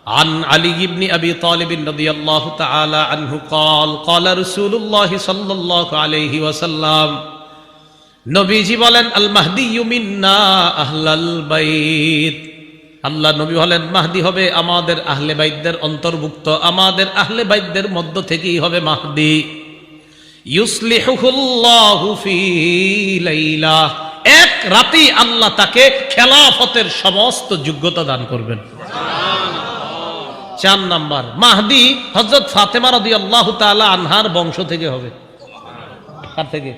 عن علي بن أبي طالب رضي الله تعالى عنه قال قال رسول الله صلى الله عليه وسلم নবীজি বলেন আল মাহদিয়্যু মিন্না আহলাল বাইত, আল্লাহ নবী বলেন মাহদি হবে আমাদের আহলে বাইতদের অন্তর্ভুক্ত, আমাদের আহলে বাইতদের মধ্য থেকেই হবে মাহদি। ইউসলিহুল্লাহু ফি লাইলা, এক রাতেই আল্লাহ তাকে খেলাফতের সমস্ত যোগ্যতা দান করবেন। 4 নাম্বার, মাহদি হযরত ফাতেমা রাদিয়াল্লাহু তাআলা আনহার বংশ থেকে হবে। কার থেকে?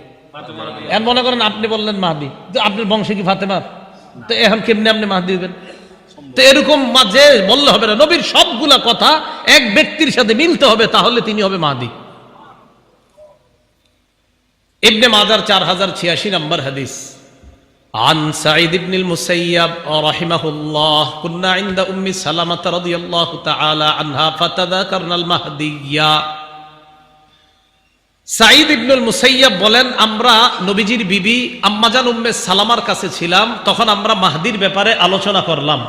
এখন মনে করেন আপনি বললেন মাহদি, তো আপনার বংশে কি ফাতেমা, তো এখন কেমনে আপনি মাহদি হবেন? তো এরকম মাঝে বললে হবে না, নবীর সবগুলা কথা এক ব্যক্তির সাথে মিলতে হবে, তাহলে তিনি হবে মাহদি। ইবনে মাজার 4086 নম্বর হাদিস। عن سعيد بن المسيب رحمه الله كنا عند أم سلمة رضي الله تعالى عنها فتذكرنا المهدية। সাঈদ ইবনুল মুসাইয়াব বলেন, আমরা নবীজির বিবি আম্মাজান উম্মে সালামার কাছে ছিলাম, তখন আমরা মাহদির ব্যাপারে আলোচনা করলাম।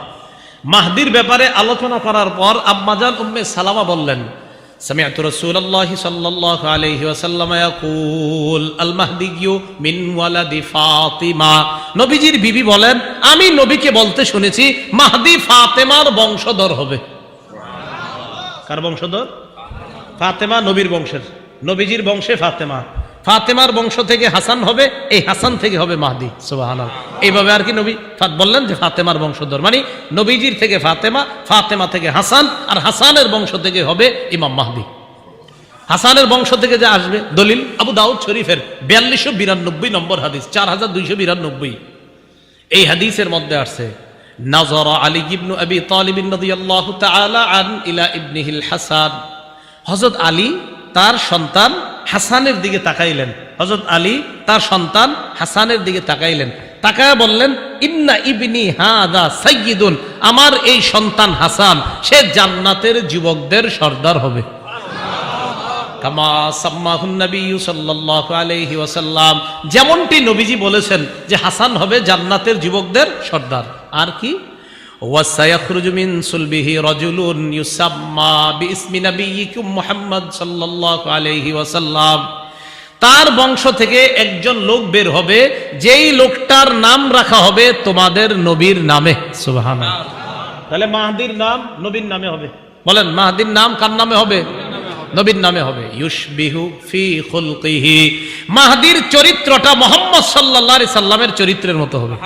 মাহদির ব্যাপারে আলোচনা করার পর আম্মাজান উম্মে সালামা বললেন, সামিআতু রাসূলুল্লাহি সাল্লাল্লাহু আলাইহি ওয়াসাল্লাম ইয়াকুল আল মাহদিয়্যু মিন ওয়ালাদি ফাতিমা। নবীজির বিবি বলেন, আমি নবীকে বলতে শুনেছি মাহদি ফাতেমার বংশধর হবে। কার বংশধর? ফাতেমা নবীর বংশের, নবীজির বংশে ফাতেমা, ফাতেমার বংশ থেকে হাসান হবে, এই হাসান থেকে হবে মাহদি। সুবহানাল্লাহ। এইভাবে আর কি নবী বললেন যে ফাতেমার বংশধর, মানে নবীজির থেকে ফাতেমা, ফাতেমা থেকে হাসান, আর হাসানের বংশ থেকে হবে ইমাম মাহদি। হাসানের বংশ থেকে যে আসবে, দলিল আবু দাউদ শরীফের 4292 নম্বর হাদিস, 4292। এই হাদিসের মধ্যে আসছে, নাযারা আলী ইবনে আবি তালিব রাদিয়াল্লাহু তাআলা আন ইলা ইবনিহিল হাসান। হযরত আলী তার সন্তান হাসানের দিকে তাকাইলেন, হযরত আলী তার সন্তান হাসানের দিকে তাকাইলেন, তাকায় বললেন, ইন্না ইবনি হাদা সাইয়্যিদুন, আমার এই সন্তান হাসান সে জান্নাতের যুবকদের সর্দার হবে। কামা সাম্মাহুন নবী সাল্লাল্লাহু আলাইহি ওয়াসাল্লাম, যেমনটি নবীজি বলেছেন যে হাসান হবে জান্নাতের যুবকদের সর্দার। আর কি? ওয়াসায়াখরুজু মিন সুলবিহি রাজুলুন ইউসাম্মা বিইসমি নবিয়িকুম মুহাম্মদ সাল্লাল্লাহু আলাইহি ওয়াসাল্লাম, তার বংশ থেকে একজন লোক বের হবে, যেই লোকটার নাম রাখা হবে তোমাদের নবীর নামে। সুবহানাল্লাহ। তাহলে মাহদির নাম নবীর নামে হবে। বলেন, মাহদির নাম কার নামে হবে? নবীর নামে হবে। ইউশবিহু ফি খুলকিহি, মাহদির চরিত্রটা মুহাম্মদ সাল্লাল্লাহু আলাইহি সাল্লামের চরিত্রের মতো হবে।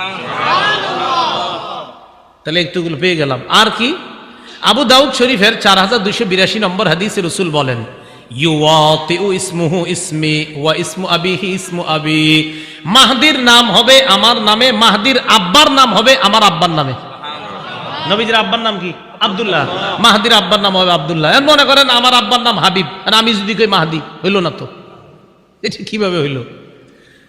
তাহলে একটুগুলো পেয়ে গেলাম। আর কি? আবু দাউদ শরীফের 4282 নম্বর হাদিসে রাসূল বলেন, ইউওয়াতিউ ইসমুহু ইসমি ওয়া ইসমু আবিহি ইসমু আবি, মাহদির নাম হবে আমার নামে, মাহদির আব্বার নাম হবে আমার আব্বার নামে। নবীজির আব্বার নাম কি? আব্দুল্লাহ। মাহদির আব্বার নাম হবে আব্দুল্লাহ। মনে করেন আমার আব্বার নাম হাবিব, আর আমি যদি কই মাহদি, হইল না তো? এটা কিভাবে হইল?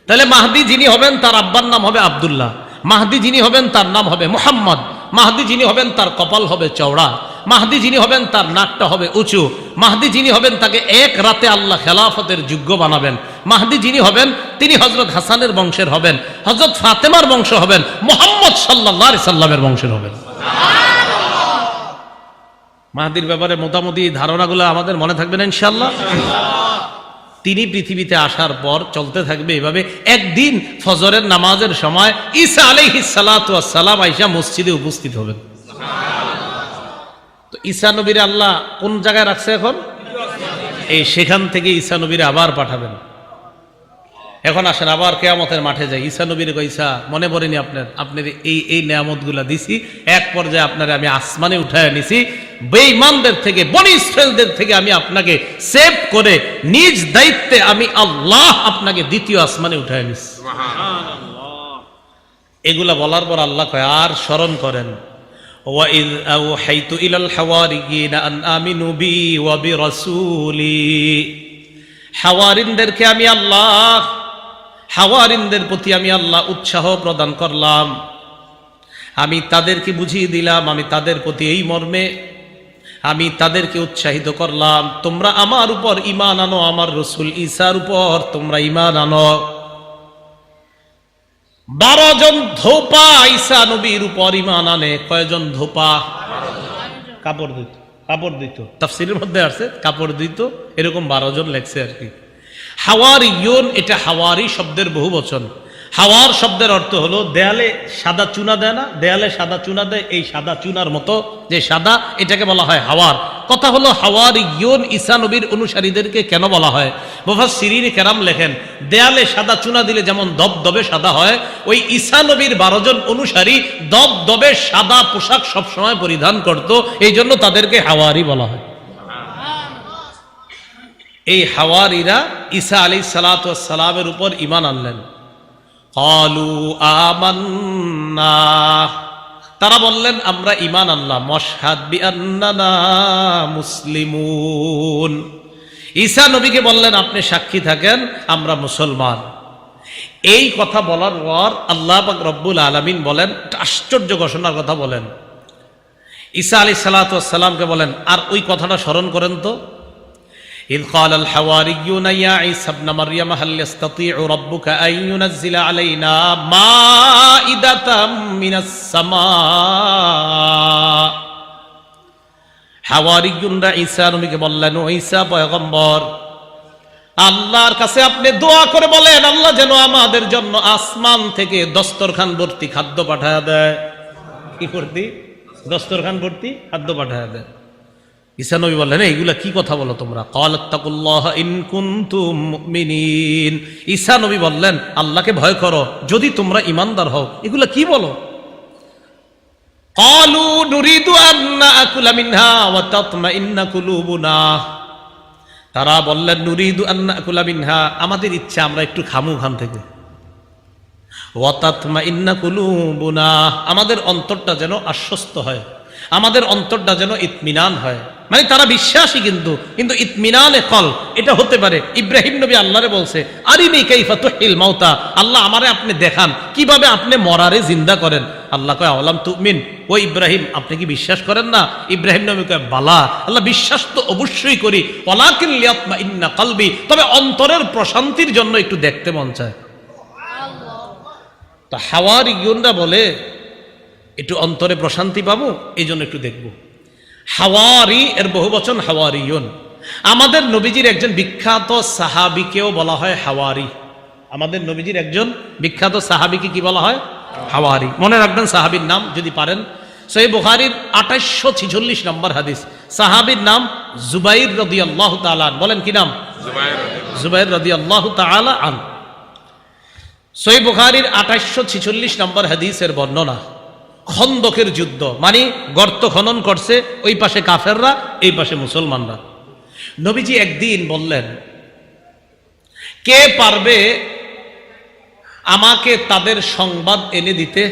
তাহলে মাহদি যিনি হবেন তার আব্বার নাম হবে আব্দুল্লাহ, মাহদি যিনি হবেন তার নাম হবে মুহাম্মদ, মাহদি যিনি হবেন তার কপাল হবে চওড়া, মাহদি যিনি হবেন তার নাকটা হবে উঁচু, মাহদি যিনি হবেন তাকে এক রাতে আল্লাহ খেলাফতের যোগ্য বানাবেন, মাহদি যিনি হবেন তিনি হযরত হাসানের বংশের হবেন, হযরত ফাতেমার বংশ হবেন, মুহাম্মদ সাল্লাল্লাহু আলাইহি সাল্লামের বংশের হবেন। মাহদির ব্যাপারে মোটামুটি ধারণাগুলো আমাদের মনে থাকবে না ইনশাআল্লাহ। তিনি পৃথিবীতে আসার পর চলতে থাকবে এভাবে। একদিন ফজরের নামাজের সময় ঈসা আলাইহিস সালাতু ওয়াস সালাম আয়েশা মসজিদে উপস্থিত হবেন। তো ঈসা নবীর আল্লাহ কোন জায়গায় রাখছে এখন? এই সেখান থেকে ঈসা নবীর আবার পাঠাবেন। এখন আসেন আবার কিয়ামতের মাঠে যাই। ঈসা নবীর কইসা মনে পড়েনি আপনার এই নিয়ামতগুলা দিছি, এক পর্যায়ে আপনারে আমি আসমানে উঠায় নিছি, বেঈমানদের থেকে, বনি ইসরাইলদের থেকে আমি আপনাকে সেভ করে নিজ দায়িত্বে আমি আল্লাহ আপনাকে দ্বিতীয় আসমানে উঠায় নিছি। সুবহানাল্লাহ। এগুলা বলার পর আল্লাহ কয়, আর স্মরণ করেন, ওয়াইয আওহাইতু ইলাল হাওয়ারিয়িনা আন আমিনু বি ওয়া বিরাসূলি, হাওয়ারিনদেরকে আমি আল্লাহ, হাওয়ারিনদের প্রতি আমি আল্লাহ উৎসাহ প্রদান করলাম, আমি তাদেরকে বুঝিয়ে দিলাম, আমি তাদের প্রতি এই মর্মে আমি তাদেরকে উৎসাহিত করলাম, তোমরা আমার উপর ঈমান আনো, আমার রাসূল ঈসার উপর তোমরা ঈমান আনো। 12 জন ধোপা ঈসা নবীর উপর ঈমান আনে। কয়জন ধোপা? কাপড় দিত তাফসীরের মধ্যে আছে কাপড় দিত, এরকম 12 জন লেখছে আর কি। হাওয়ারিয়ুন এটা হাওয়ারি শব্দের বহুবচন। হাওয়ার শব্দের অর্থ হলো দেয়ালে সাদা চুনা দেয় না, দেয়ালে সাদা চুনা দেয়, এই সাদা চুনার মতো যে সাদা, এটাকে বলা হয় হাওয়ার। কথা হলো হাওয়ারিয়ুন ঈসা নবীর অনুসারীদেরকে কেন বলা হয়? মুফাসসিরিন কেরাম লেখেন, দেয়ালে সাদা চুনা দিলে যেমন দবদবে সাদা হয়, ওই ঈসা নবীর 12 জন অনুসারী দবদবে সাদা পোশাক সবসময় পরিধান করত, এই জন্য তাদেরকে হাওয়ারি বলা হয়। এই হাওয়ারিরা ঈসা আলাইহিস সালাতু ওয়াস সালামের উপর ঈমান আনলেন। ক্বালু আমান্না, তারা বললেন আমরা ঈমান আনলাম। ওয়াশহাদ বিআন্নানা মুসলিমুন, ঈসা নবীকে বললেন আপনি সাক্ষী থাকেন আমরা মুসলমান। এই কথা বলার পর আল্লাহ পাক রব্বুল আলামিন বলেন, আশ্চর্য ঘোষণার কথা বলেন। ঈসা আলাইহিস সালাতু ওয়াস সালামকে বলেন, আর ওই কথাটা স্মরণ করেন তো, إذ قال الحواريون يا عيسى ابن مريم هل يستطيع ربك أن ينزل علينا مائدة من السماء। হাওয়ারিয়ুনরা ঈসা নবীকে বললেন, ও ঈসা পয়গম্বর, আল্লাহর কাছে আপনি দোয়া করে বলেন আল্লাহ যেন আমাদের জন্য আসমান থেকে দস্তরখান ভর্তি খাদ্য পাঠায় দেয়। কি ভর্তি? দস্তরখান ভর্তি খাদ্য পাঠায় দেয়। ঈসা নবী বললেন, এইগুলা কি কথা বলো তোমরা? ক্বালাত্তাকুল্লাহ ইন কুনতুম মুমিনিন, ঈসা নবী বললেন আল্লাহকে ভয় করো যদি তোমরা ঈমানদার হও। এগুলা কি বলো? ক্বালু নুরিদু আন নাকুলা মিনহা ওয়া তাতমাইন্না কুলুবুনা, তারা বললেন নুরিদু আন নাকুলা মিনহা, আমাদের ইচ্ছা আমরা একটু খামু খান থেকে। ওয়া তাতমাইন্না কুলুবুনা, আমাদের অন্তরটা যেন আশ্বস্ত হয়, আমাদের অন্তরটা যেন ইতমিনান হয়। মানে তারা বিশ্বাসী কিন্তু ইতমিনানে কল এটা হতে পারে। ইব্রাহিম নবী আল্লাহরে বলছে, আরিনি কাইফা তুহিল মাউতা, আল্লাহ আমারে আপনি দেখান কিভাবে আপনি মরারে জিন্দা করেন। আল্লাহ কয় আওলাম তুমিন, ও ইব্রাহিম আপনি কি বিশ্বাস করেন না? ইব্রাহিম নবী কয় বালা, আল্লাহ বিশ্বাস তো অবশ্যই করি, ওয়ালাকিন লিয়াতমাইন্না কলবি, তবে অন্তরের প্রশান্তির জন্য একটু দেখতে মন চায়। তো হাওয়ারিয়ুনরা বলে একটু অন্তরে প্রশান্তি পাবো, এই জন্য একটু দেখব। হাওয়ারি এর বহুবচন হাওয়ারিয়ুন। আমাদের নবীজির একজন বিখ্যাত সাহাবীকেও বলা হয় হাওয়ারি। আমাদের নবীজির একজন বিখ্যাত সাহাবীকে কি বলা হয়? হাওয়ারি। মনে রাখবেন সাহাবীর নাম যদি পারেন। সহিহ বুখারীর 2846 নম্বর হাদিস, সাহাবীর নাম জুবাইর রাদিয়াল্লাহু তাআলা আন। বলেন কি নাম? জুবাইর রাদিয়াল্লাহু তাআলা আন। সহিহ বুখারীর 2846 নম্বর হাদিসের বর্ণনা, খন্দকের যুদ্ধ, মানে গর্ত খনন করছে, ওই পাশে কাফেররা, এই পাশে মুসলমানরা। নবীজি একদিন বললেন, কে পারবে আমাকে তাদের সংবাদ এনে দিতে?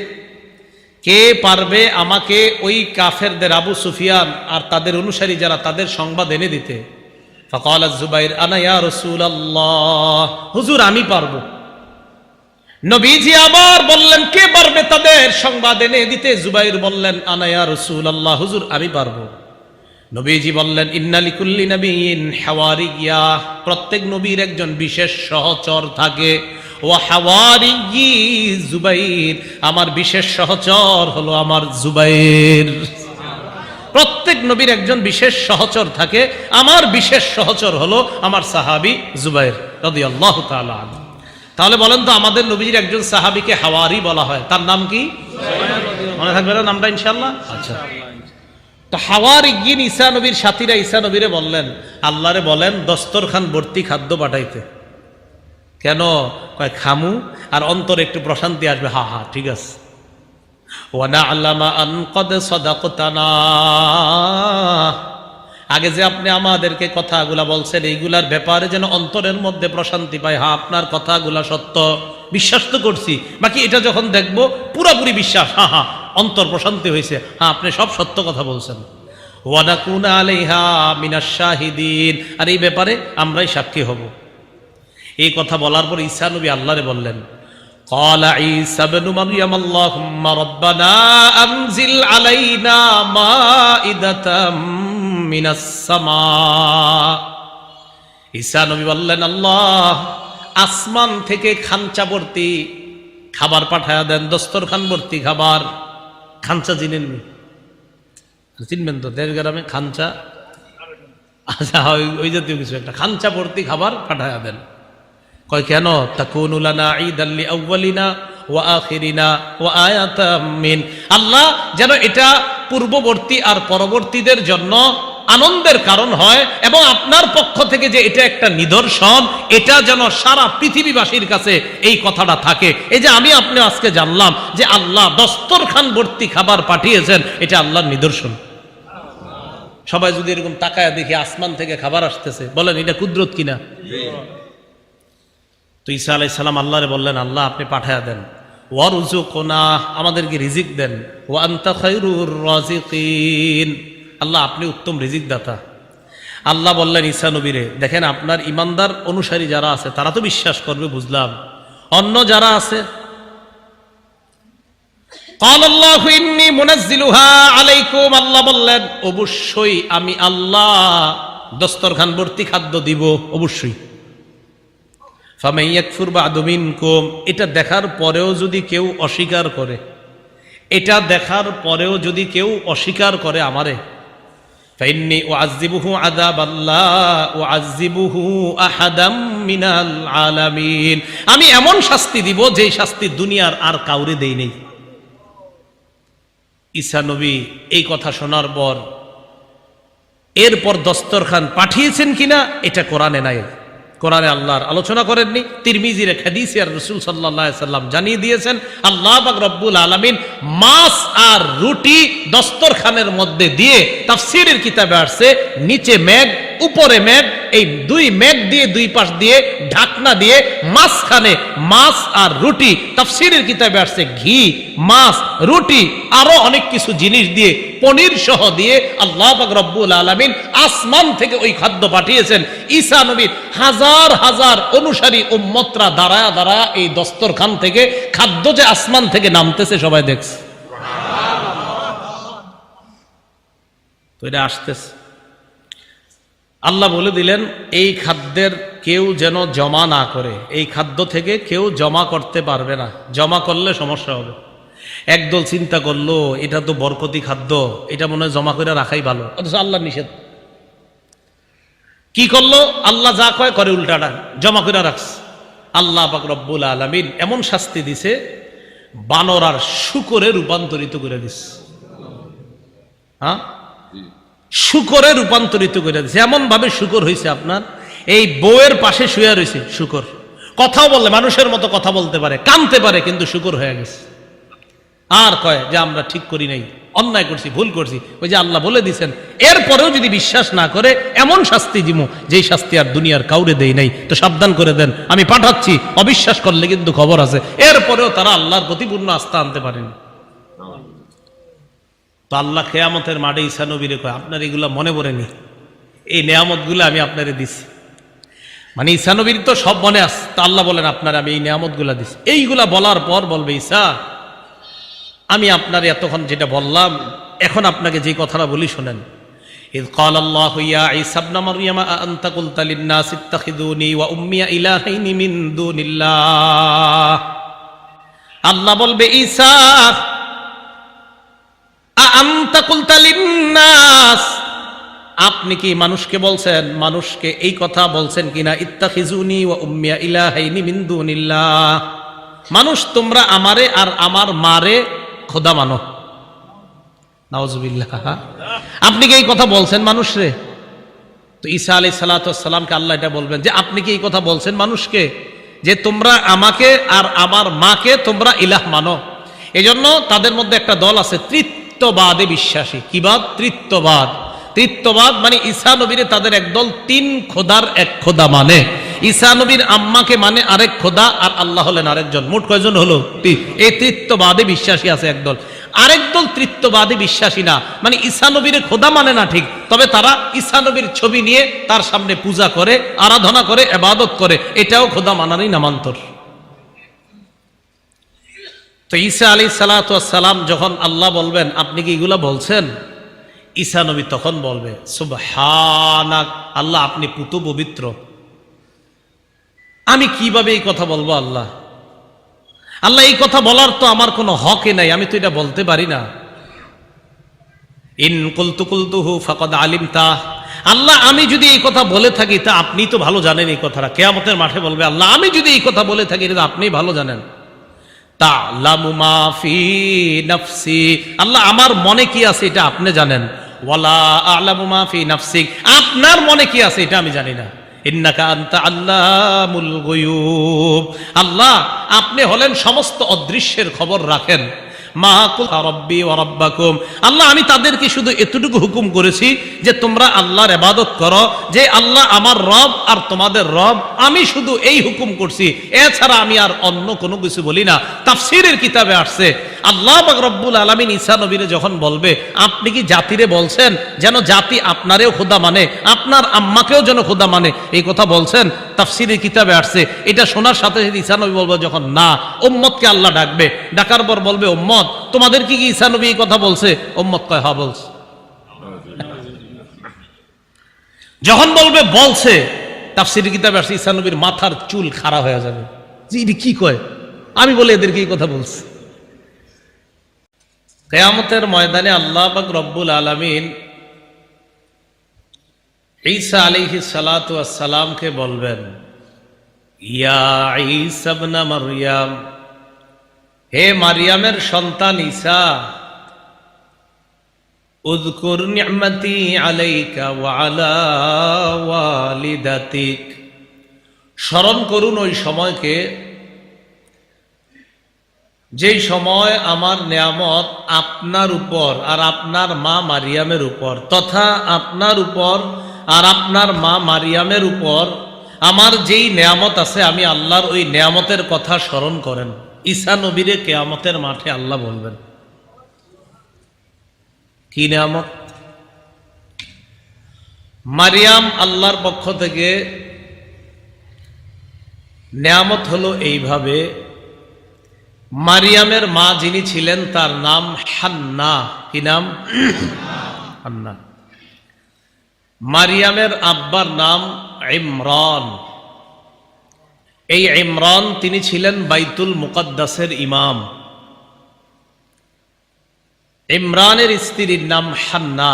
কে পারবে আমাকে ওই কাফেরদের, আবু সুফিয়ান আর তাদের অনুসারী যারা, তাদের সংবাদ এনে দিতে? ফাকাল জুবাইর আনা ইয়া রাসূলুল্লাহ, হুজুর আমি পারবো। নবীজি আবার বললেন, কে পারবে তাদের সংবাদ এনে দিতে? জুবাইর বললেন আনা ইয়া রাসূলুল্লাহ, হুজুর আমি পারবো। নবীজি বললেন, ইন্না লিকুল্লি নাবিয়্যিন হাওয়ারিয়্যা, প্রত্যেক নবীর একজন বিশেষ সহচর থাকে। ওয়া হাওয়ারিয়্যি জুবাইর, আমার বিশেষ সহচর হলো আমার জুবাইর। প্রত্যেক নবীর একজন বিশেষ সহচর থাকে, আমার বিশেষ সহচর হলো আমার সাহাবী জুবাইর রাদিয়াল্লাহু তাআলা আনহু। তাহলে বলেন তো, আমাদের নবীর একজন সাহাবীকে হাওয়ারি বলা হয়, তার নাম কি? মনে থাকবে না নামটা ইনশাআল্লাহ? আচ্ছা, তো হাওয়ারিয়্যিন ঈসা নবীর সাথীরা ঈসা নবীরে বললেন, আল্লাহরে বলেন দস্তরখান ভর্তি খাদ্য পাঠাইতে। কেন? কয় খামু আর অন্তরে একটু প্রশান্তি আসবে। হা হা ঠিক আছে। ওয়া না'লামা আন ক্বাদ সাদাকতানা, আগে যে আপনি আমাদেরকে কথাগুলা বলছেন এইগুলার ব্যাপারে যেন অন্তরের মধ্যে প্রশান্তি পায়। হ্যাঁ আপনার কথাগুলা সত্য, বিশ্বাস তো করছি, বাকি এটা যখন দেখবো পুরাপুরি বিশ্বাস, হ্যাঁ হ্যাঁ অন্তর প্রশান্তি হয়েছে, হ্যাঁ আপনি সব সত্য কথা বলছেন। ওয়া নাকুনা আলাইহা মিনাশ শাহিদিন, আর এই ব্যাপারে আমরাই সাক্ষী হব। এই কথা বলার পর ঈসা নবী আল্লাহরে বললেন, ক্বালা ঈসা ইবনু মারইয়াম আল্লাহুম্মা রাব্বানা আনজিল আলাইনা মাইদাতাম মিনাস সামা। ঈসা নবী বললেন, আল্লাহ আসমান থেকে খাঞ্চা ভর্তি খাবার পাঠায়া দেন, দস্তরখান ভর্তি খাবার। খাঞ্চা জিনেননি? চিনবেন তো, দেশ গ্রামে খাঞ্চা, আচ্ছা ওই জাতীয় কিছু একটা খাঞ্চা ভর্তি খাবার পাঠায়া দেন। কয় কেন? তাকুনু লানা ঈদাল লিআউয়ালিনা ওয়া আখিরিনা ওয়া আয়াতাম মিন, আল্লাহ যেন এটা পূর্ববর্তী আর পরবর্তীদের জন্য আনন্দের কারণ হয়, এবং আপনার পক্ষ থেকে যে এটা একটা নিদর্শন, এটা যেন সারা পৃথিবীবাসীর কাছে এই কথাটা থাকে। এই যে আমি আপনি আজকে জানলাম যে আল্লাহ দস্তরখান ভর্তি খাবার পাঠিয়েছেন, এটা আল্লাহর নিদর্শন। সবাই যদি এরকম তাকায় দেখি আসমান থেকে খাবার আসতেছে, বলেন এটা কুদরত কিনা? তো ঈসা আলাইহিস সালাম আল্লাহরে বললেন, আল্লাহ আপনি পাঠায়া দেন, ওয়ারযুকনা, আমাদেরকে রিজিক দেন, ওয়া আনতা খায়রুর রাযিকিন, আল্লাহ আপনি উত্তম রিজিক দাতা। আল্লাহ বললেন ঈসা নবীরে, দেখেন আপনার ইমানদার অনুসারী যারা আছে তারা তো বিশ্বাস করবে, বুঝলাম, অন্য যারা আছে, ক্বালাল্লাহু ইন্নী মুনাজ্জিলুহা আলাইকুম, আল্লাহ বললেন অবশ্যই আমি আল্লাহ দস্তরখান ভর্তি খাদ্য দিব, অবশ্যই। ফামান ইয়াকফুর বা'দু মিনকুম, এটা দেখার পরেও যদি কেউ অস্বীকার করে, এটা দেখার পরেও যদি কেউ অস্বীকার করে আমারে, ফাইন্নী উআযযিবুহু আযাবান লা উআযযিবুহু আহাদাম মিনাল আলামিন, আমি এমন শাস্তি দিব যেই শাস্তি দুনিয়ার আর কাউরে দেই নাই। ঈসা নবী এই কথা শোনার পর এরপর দস্তরখান পাঠিয়েছেন কিনা এটা কোরআনে নাই, কোরআনে আল্লাহর আলোচনা করেননি। তিরমিজির এক হাদিসে আর রাসূল সাল্লাল্লাহু আলাইহি সাল্লাম জানিয়ে দিয়েছেন, আল্লাহ পাক রব্বুল আলামিন মাছ আর রুটি দস্তরখানের মধ্যে দিয়ে, তাফসীরের কিতাবে আসছে নিচে মেঘ উপরে মেঘ, এই দুই মেঘ দিয়ে দুই পাশ দিয়ে ঢাকনা দিয়ে মাঝখানে মাছ আর রুটি, তাফসীরের কিতাবে আসছে ঘি, মাছ, রুটি, আরো অনেক কিছু জিনিস দিয়ে, পনির সহ দিয়ে আল্লাহ পাক রব্বুল আলামিন আসমান থেকে ওই খাদ্য পাঠিয়েছেন। ঈসা নবীর হাজার হাজার অনুসারী উম্মতরা দাঁড়ায়া দাঁড়ায়া এই দস্তরখান থেকে খাদ্য যে আসমান থেকে নামতেছে সবাই দেখছে। তো এটা আসতেছে, আল্লাহ বলে দিলেন এই খাদ্যের কেউ যেন জমা না করে, এই খাদ্য থেকে কেউ জমা করতে পারবে না, জমা করলে সমস্যা হবে। একদল চিন্তা করলো এটা তো বরকতি খাদ্য, এটা মনে হয় জমা করে রাখাই ভালো, অথচ আল্লাহ নিষেধ। কি করলো? আল্লাহ যা কয় করে উল্টাটা, জমা করে রাখছে। আল্লাহ পাক রব্বুল আলামিন এমন শাস্তি দিছে, বানর আর শূকরে রূপান্তরিত করে দিছে। হ্যাঁ, শূকরে রূপান্তরিত করে দিছে। এমন ভাবে শূকর হয়েছে, আপনার এই বউয়ের পাশে শুয়ে রয়েছে শূকর, কথাও বলে, মানুষের মতো কথা বলতে পারে, কানতে পারে, কিন্তু শূকর হয়ে গেছে। আর কয় যে আমরা ঠিক করি নাই, অন্যায় করছি, ভুল করছি। ওই যে আল্লাহ বলে দিছেন, এরপরেও যদি বিশ্বাস না করে এমন শাস্তি দিব যেই শাস্তি আর দুনিয়ার কাউরে দেই নাই। তো সাবধান করে দেন, আমি পাঠাচ্ছি, অবিশ্বাস করলে কিন্তু খবর আছে। এরপরেও তারা আল্লাহর প্রতি পূর্ণ আস্থা আনতে পারেনি। তো আল্লাহ কিয়ামতের মাঠে ঈসা নবীরে কয়, আপনার এগুলা মনে পড়েনি, এই নেয়ামতগুলো আমি আপনারে দিছি। মানে ঈসা নবীর তো সব মনে আছে। তা আল্লাহ বলেন আপনার আমি এই নেয়ামতগুলা দিছি। এইগুলা বলার পর বলবে, ঈসা আমি আপনার এতক্ষণ যেটা বললাম, এখন আপনাকে যে কথাটা বলি শোনেন। ইয ক্বালাল্লাহু ইয়া ঈসা ইবনে মারইয়াম আনতা কুলতা লিন-নাসি ইত্তাখিযুনি ওয়া উম্মি ইলাহাইনি মিন দুনিল্লাহ। আল্লাহ বলবে, ঈসা আনতা কুলতা লিন-নাস, আপনি কি মানুষকে বলছেন, মানুষকে এই কথা বলছেন কিনা, ইত্তাখিযুনি ওয়া উম্মি ইলাহাইনি মিন দুনিল্লাহ, মানুষ তোমরা আমারে আর আমার মারে খোদা মানো। নাউজুবিল্লাহ, আপনি কি এই কথা বলছেন মানুষরে? তো ঈসা আলাইহিস সালাতু ওয়াস সালামকে আল্লাহ এটা বলবেন যে আপনি কি এই কথা বলছেন মানুষকে, যে তোমরা আমাকে আর আমার মাকে তোমরা ইলাহ মানো। এজন্য তাদের মধ্যে একটা দল আছে তৃত্ববাদে বিশ্বাসী। কি বাদ? তৃত্ববাদ। তৃত্ববাদ মানে ঈসা নবীরে তাদের একদল তিন খোদার এক খোদা মানে। ঈসা নবীর আম্মাকে মানে আরেক খোদা, আর আল্লাহ হলেন আরেকজন। মোট কয়জন হলো? এই তৃত্ববাদে বিশ্বাসী আছে একদল। আরেক দল তৃত্ববাদে বিশ্বাসী না, মানে ঈসা নবীরে খোদা মানে না ঠিক, তবে তারা ঈসা নবীর ছবি নিয়ে তার সামনে পূজা করে, আরাধনা করে, ইবাদত করে, এটাও খোদা মানারই নামান্তর। তো ঈসা আলাইহিস সালাতু ওয়াস সালাম যখন আল্লাহ বলবেন আপনি কি এগুলা বলছেন, ঈসা নবী তখন বলবে সুবহানাক, আল্লাহ আপনি পুত পবিত্র, আমি কিভাবে এই কথা বলবো? আল্লাহ আল্লাহ এই কথা বলার তো আমার কোনো হকই নাই, আমি তো এটা বলতে পারি না। ইন কুলতু কুলতুহু ফাকাদ আলিমতা, আল্লাহ আমি যদি এই কথা বলে থাকি তা আপনি তো ভালো জানেন এই কথাটা। কিয়ামতের মাঠে বলবে আল্লাহ আমি যদি এই কথা বলে থাকি এটা আপনি ভালো জানেন। তা'লামু মা ফি নাফসি, আল্লাহ আমার মনে কি আছে এটা আপনি জানেন। ওয়ালা আ'লামু মা ফি নাফসিক, আপনার মনে কি আছে এটা আমি জানি না। ইন্নাকা আনতা আল্লামুল গুয়ুব, আল্লাহ আপনি হলেন সমস্ত অদৃশ্যের খবর রাখেন। মা কুলা রব্বি ওয়া রাব্বাকুম, আল্লাহ আমি তাদেরকে শুধু এতটুকু হুকুম করেছি যে তোমরা আল্লাহর ইবাদত করো, যে আল্লাহ আমার রব আর তোমাদের রব, আমি শুধু এই হুকুম করছি, এছাড়া আমি আর অন্য কোনো কিছু বলি না। তাফসীরের কিতাবে আসছে আল্লাহ পাক রব্বুল আলামিন ঈসা নবীরে যখন বলবে আপনি কি জাতিরে বলছেন যেন জাতি আপনারেও খোদা মানে, আপনার আম্মাকেও যেন খোদা মানে, এই কথা বলছেন? তাফসীরের কিতাবে আসছে। এটা শোনার সাথে সাথে ঈসা নবী বলবে যখন না, উম্মতকে আল্লাহ ডাকবে, ডাকার পর বলবে উম্মত তোমাদের কি ঈসা নবী এই কথা বলছে? উম্মত কয় হ্যাঁ বলছে। যখন বলবে বলছে, তাফসীরের কিতাবে আসছে ঈসা নবীর মাথার চুল খাড়া হয়ে যাবে, যে এটি কি কয়, আমি বলে এদেরকে এই কথা বলছি। কিয়ামতের ময়দানে আল্লাহ পাক রব্বুল আলামিন ঈসা আলাইহিস সালাতু ওয়াস সালামকে বলবেন ইয়া ঈসা ইবনে মারইয়াম, হে মারিয়ামের সন্তান ঈসা, উযকুর নি'মাতি আলাইকা ওয়া আলা ওয়ালিদাতিক, স্মরণ করুন ওই সময়কে যেই সময় আমার নেয়ামত আপনার উপর আর আপনার মা মারিয়ামের উপর, তথা আপনার উপর আর আপনার মা মারিয়ামের উপর আমার যেই নেয়ামত আছে, আমি আল্লাহর ওই নেয়ামতের কথা স্মরণ করেন। ঈসা নবীরে কিয়ামতের মাঠে আল্লাহ বলবেন কি নেয়ামত? মারিয়াম আল্লাহর পক্ষ থেকে নেয়ামত হলো এইভাবে, মারিয়ামের মা যিনি ছিলেন তার নাম হান্না। কি নাম? হান্না। মারিয়ামের আব্বার নাম ইমরান। এই ইমরান তিনি ছিলেন বাইতুল মুকদ্দাসের ইমাম। ইমরানের স্ত্রীর নাম হান্না।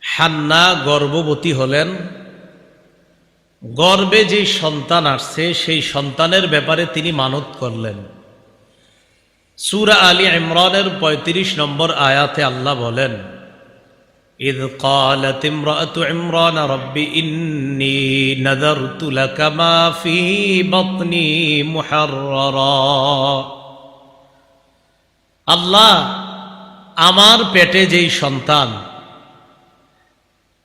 হান্না গর্ভবতী হলেন। গর্ভে যে সন্তান আসছে সেই সন্তানের ব্যাপারে তিনি মানত করলেন। সূরা আলী ইমরানের ৩৫ নম্বর আয়াতে আল্লাহ বলেন ইয ক্বালাত ইমরাতু ইমরান রব্বি ইন্নী নাযারতু লাকা মা ফী বাতনি মুহাররারা, আল্লাহ আমার পেটে যেই সন্তান,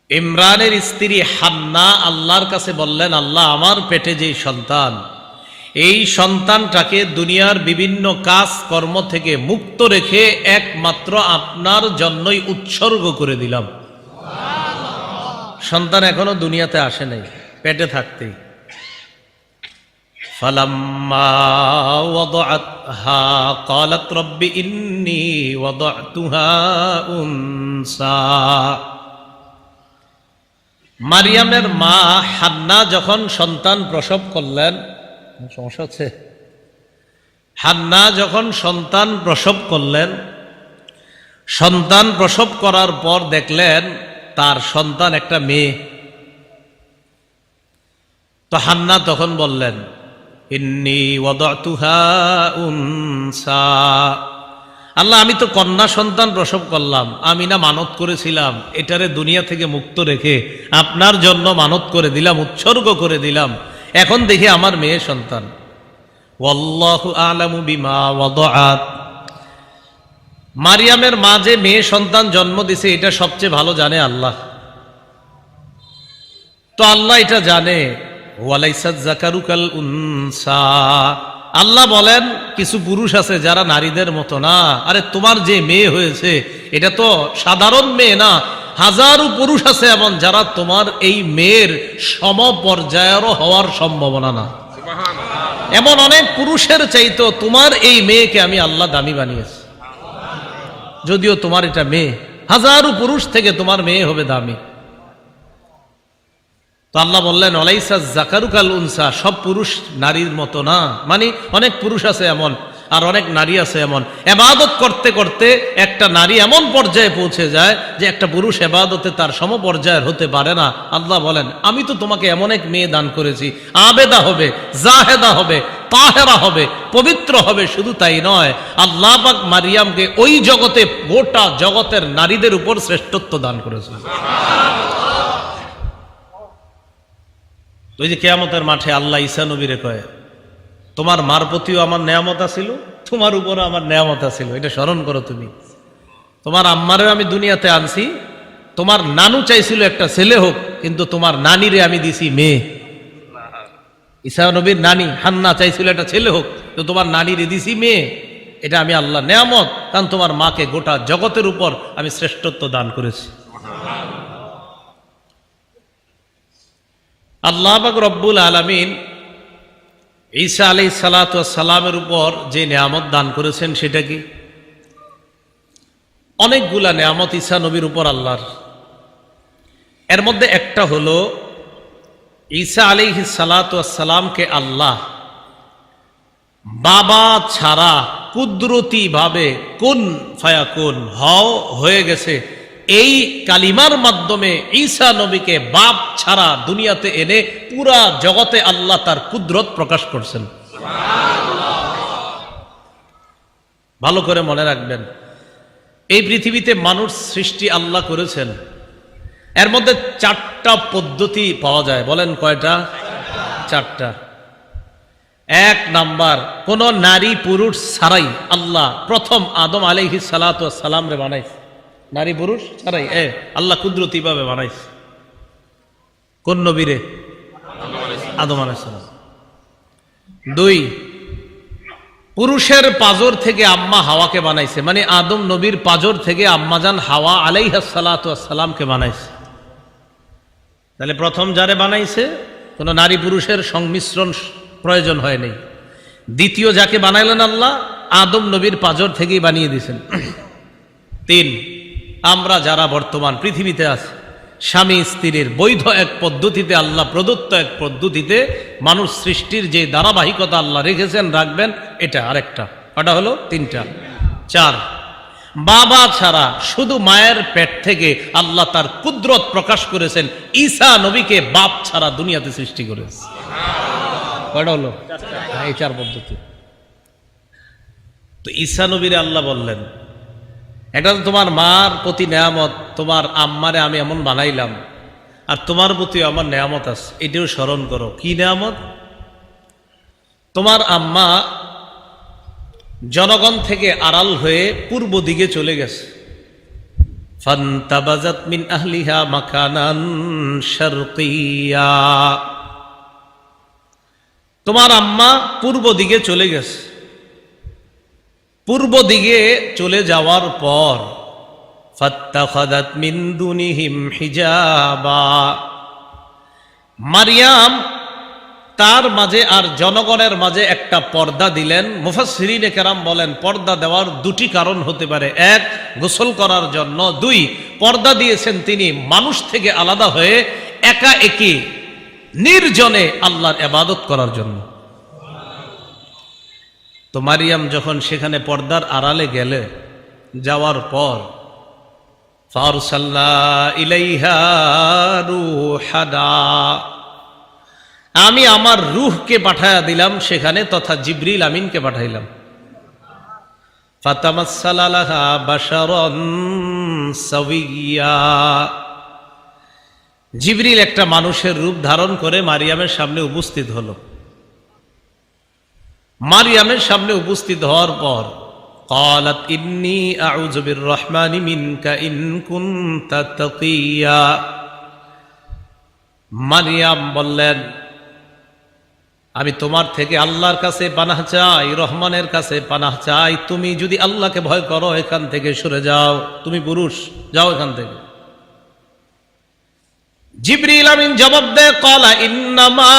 ইমরানের স্ত্রী হান্না আল্লাহর কাছে বললেন আল্লাহ আমার পেটে যেই সন্তান, এই সন্তানটাকে দুনিয়ার বিভিন্ন কাজ কর্ম থেকে মুক্ত রেখে একমাত্র আপনার জন্যই উৎসর্গ করে দিলাম। সন্তান এখনো দুনিয়াতে আসে নাই, পেটে থাকতেই। ফালাম্মা ওয়াদাআতহা ক্বালাত রব্বি ইন্নী ওয়াদাতুহা উনসা, মারিয়ামের মা হান্না যখন সন্তান প্রসব করলেন, সমস্যা হচ্ছে, হান্না যখন সন্তান প্রসব করলেন, সন্তান প্রসব করার পর দেখলেন তার সন্তান একটা মেয়ে। তো হান্না তখন বললেন ইন্নী ওয়াদাতুহা উনসা, আল্লাহ আমি তো কন্যা সন্তান প্রসব করলাম, আমি না মানত করেছিলাম এটারে দুনিয়া থেকে মুক্ত রেখে আপনার জন্য মানত করে দিলাম, উৎসর্গ করে দিলাম, এখন দেখি আমার মেয়ে সন্তান। ওয়াল্লাহু আ'লামু বিমা ওয়াদাআত, মারিয়ামের মা যে মেয়ে সন্তান জন্ম দিছে এটা সবচেয়ে ভালো জানে আল্লাহ। তো আল্লাহ এটা জানে। ওয়ালাইসাত যাকারু কাল উনসা, আল্লাহ বলেন কিছু পুরুষ আছে যারা নারীদের মতো না। আরে তোমার যে মেয়ে হয়েছে এটা তো সাধারণ মেয়ে না, হাজারো পুরুষ আছে এমন যারা তোমার এই মেয়ের সমপর্যায়েরও হওয়ার সম্ভাবনা না। এমন অনেক পুরুষের চাইতো তোমার এই মেয়েকে আমি আল্লাহ দামি বানিয়েছি। যদিও তোমার এটা মেয়ে, হাজারো পুরুষ থেকে তোমার মেয়ে হবে দামি। তো আল্লাহ বললেন ওয়ালাইসা যাকারু কাল উনসা, সব পুরুষ নারীর মতো না, মানে অনেক পুরুষ আছে এমন আর অনেক নারী আছে এমন, ইবাদত করতে করতে একটা নারী এমন পর্যায়ে পৌঁছে যায় যে একটা পুরুষ ইবাদতে তার সমপর্যায়ের হতে পারে না। আল্লাহ বলেন, আমি তো তোমাকে এমন এক মেয়ে দান করেছি, আবেদা হবে, জাহেদা হবে, তাহেরা হবে, পবিত্র হবে। শুধু তাই নয়, আল্লাহ পাক মারিয়ামকে ওই জগতে, গোটা জগতের নারীদের উপর শ্রেষ্ঠত্ব দান করেছে। ওই যে কিয়ামতের মাঠে আল্লাহ ঈসা নবীরে কয়, তোমার মার প্রতিও আমার নেয়ামত আছিল, তোমার উপরও আমার নেয়ামত আছিল, এটা স্মরণ করো তুমি। তোমার আম্মারে আমি দুনিয়াতে আনছি, তোমার নানু চাইছিল একটা ছেলে হোক, কিন্তু তোমার নানিরে আমি দিছি মেয়ে। ঈসা নবীর নানি হান্না চাইছিল একটা ছেলে হোক, তো তোমার নানিরে দিছি মেয়ে। এটা আমি আল্লাহ নেয়ামত, কারণ তোমার মাকে গোটা জগতের উপর আমি শ্রেষ্ঠত্ব দান করেছি। আল্লাহ পাক রব্বুল আলামিন ঈসা আলাইহিস সালাতু ওয়াস সালামের উপর যে নেয়ামত দান করেছেন সেটা কি? অনেকগুলা নেয়ামত ঈসা নবীর উপর আল্লাহর। এর মধ্যে একটা হলো ঈসা আলাইহিস সালাতু ওয়াস সালামকে আল্লাহ বাবা ছাড়া কুদরতি ভাবে কুন ফায়াকুন, হও হয়ে গেছে, এই কালিমার মাধ্যমে ঈসা নবীকে বাপ ছাড়া দুনিয়াতে এনে পুরা জগতে আল্লাহ তার কুদরত প্রকাশ করছেন। ভালো করে মনে রাখবেন, এই পৃথিবীতে মানুষ সৃষ্টি আল্লাহ করেছেন, এর মধ্যে 4টা পদ্ধতি পাওয়া যায়। বলেন কয়টা? 4টা। 1 নাম্বার, কোন নারী পুরুষ ছাড়াই আল্লাহ প্রথম আদম আলাইহিস সালাতু ওয়াস সালাম রে বানাইছে। নারী পুরুষ ছাড়াই আল্লাহ কুদরতি ভাবে বানাইছে। কোন নবীরে? আদম আলাইহিস সালাম। 2, পুরুষের পাজর থেকে আম্মা হাওয়াকে বানাইছে, মানে আদম নবীর পাজর থেকে আম্মাজান হাওয়া আলাইহিস সালাতু ওয়াস সালামকে বানাইছে। তাহলে প্রথম যারে বানাইছে কোন নারী পুরুষের সংমিশ্রণ প্রয়োজন হয় নাই। দ্বিতীয় যাকে বানাইলেন আল্লাহ, আদম নবীর পাজর থেকেই বানিয়ে দিয়েছেন। 3, আমরা যারা বর্তমান পৃথিবীতে আছি, স্বামী স্ত্রীর বৈধ এক পদ্ধতিতে, আল্লাহ প্রদত্ত এক পদ্ধতিতে মানুষ সৃষ্টির যে ধারাবাহিকতা আল্লাহ রেখেছেন, রাখবেন, এটা আরেকটা। ওটা হলো 3টা। 4, বাবা ছাড়া শুধু মায়ের পেট থেকে আল্লাহ তার কুদরত প্রকাশ করেছেন, ঈসা নবীকে বাপ ছাড়া দুনিয়াতে সৃষ্টি করেছে। কয়টা হলো? এই 4 পদ্ধতি। তো ঈসা নবীরে আল্লাহ বললেন, এটা তো তোমার মার প্রতি নেয়ামত, তোমার আম্মারে আমি এমন বানাইলাম, আর তোমার প্রতি আমার নেয়ামত আছে, এটাও স্মরণ করো। কি নেয়ামত? তোমার আম্মা জনগণ থেকে আড়াল হয়ে পূর্ব দিকে চলে গেছে। ফান্তাবাজাত মিন আহলিহা মাকানান শারকিয়া, তোমার আম্মা পূর্ব দিকে চলে গেছে। পূর্ব দিকে চলে যাওয়ার পর ফাত্তাখাযাত মিন দুনিহিম হিজাবা, মারিয়াম তার মাঝে আর জনগণের মাঝে একটা পর্দা দিলেন। মুফাসসিরিনে কেরাম বলেন, পর্দা দেওয়ার 2টি কারণ হতে পারে। 1, গোসল করার জন্য। 2, পর্দা দিয়েছেন তিনি মানুষ থেকে আলাদা হয়ে একা একই নির্জনে আল্লাহর ইবাদত করার জন্য। তো মারিয়াম যখন সেখানে পর্দার আড়ালে গেলে, যাওয়ার পর ফারসালনা ইলাইহা রূহানা, আমি আমার রূহকে পাঠায়া দিলাম সেখানে, তথা জিবরিল আমিনকে পাঠাইলাম। ফাতামাসসালা লাহা বাশারান সাওয়িয়া, জিবরিল একটা মানুষের রূপ ধারণ করে মারিয়ামের সামনে উপস্থিত হলো। মারিয়ামের সামনে উপস্থিত হওয়ার পর ক্বালাত ইন্নী আউযু বিররহমানি মিনকা ইন কুনতা তাকিয়া, মারিয়াম বললেন, আমি তোমার থেকে আল্লাহর কাছে পানাহ চাই, রহমানের কাছে পানাহ চাই। তুমি যদি আল্লাহকে ভয় করো, এখান থেকে সরে যাও, তুমি পুরুষ, যাও এখান থেকে। জিবরিল আমিন জবাব দেয়, ক্বালা ইন্নামা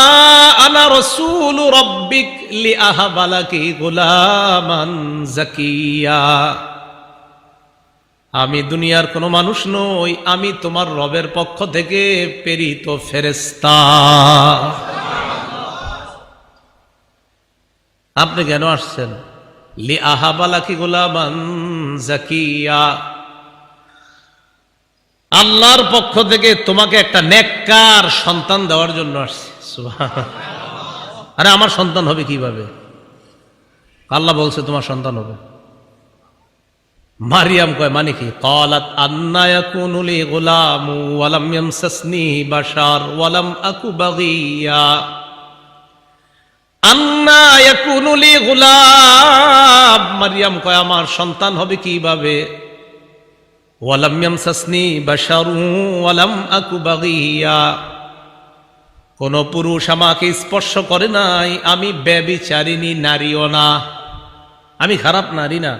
আনা রাসূলু রাব্বিক লিআহাবা লাকি গুলামান যাকিয়া, আমি দুনিয়ার কোনো মানুষ নই, আমি তোমার রবের পক্ষ থেকে প্রেরিত ফেরেশতা। আপনি কেন আসছেন? লিআহাবালাকি গুলামান যাকিয়া, আল্লাহর পক্ষ থেকে তোমাকে একটা নেককার সন্তান দেওয়ার জন্য আসছে। সুবহানাল্লাহ। আরে আমার সন্তান হবে কিভাবে? আল্লাহ বলছে তোমার সন্তান হবে। মারিয়াম কয় মানে কি? ক্বালাত আন্না ইয়াকুনু লি গুলামু ওয়া লাম ইয়ামসাসনি বাশার ওয়া লাম আকু বাগিয়া। আন্না ইয়াকুনু লি গুলাম, মারিয়াম কয় আমার সন্তান হবে কিভাবে? ওয়া লাম ইয়ামসাসনি বাশারু ওয়া লাম আকু বাগিয়া, কোন পুরুষ আমাকে স্পর্শ করে নাই, আমি ব্যভিচারিণী নারীও না, আমি খারাপ নারী না।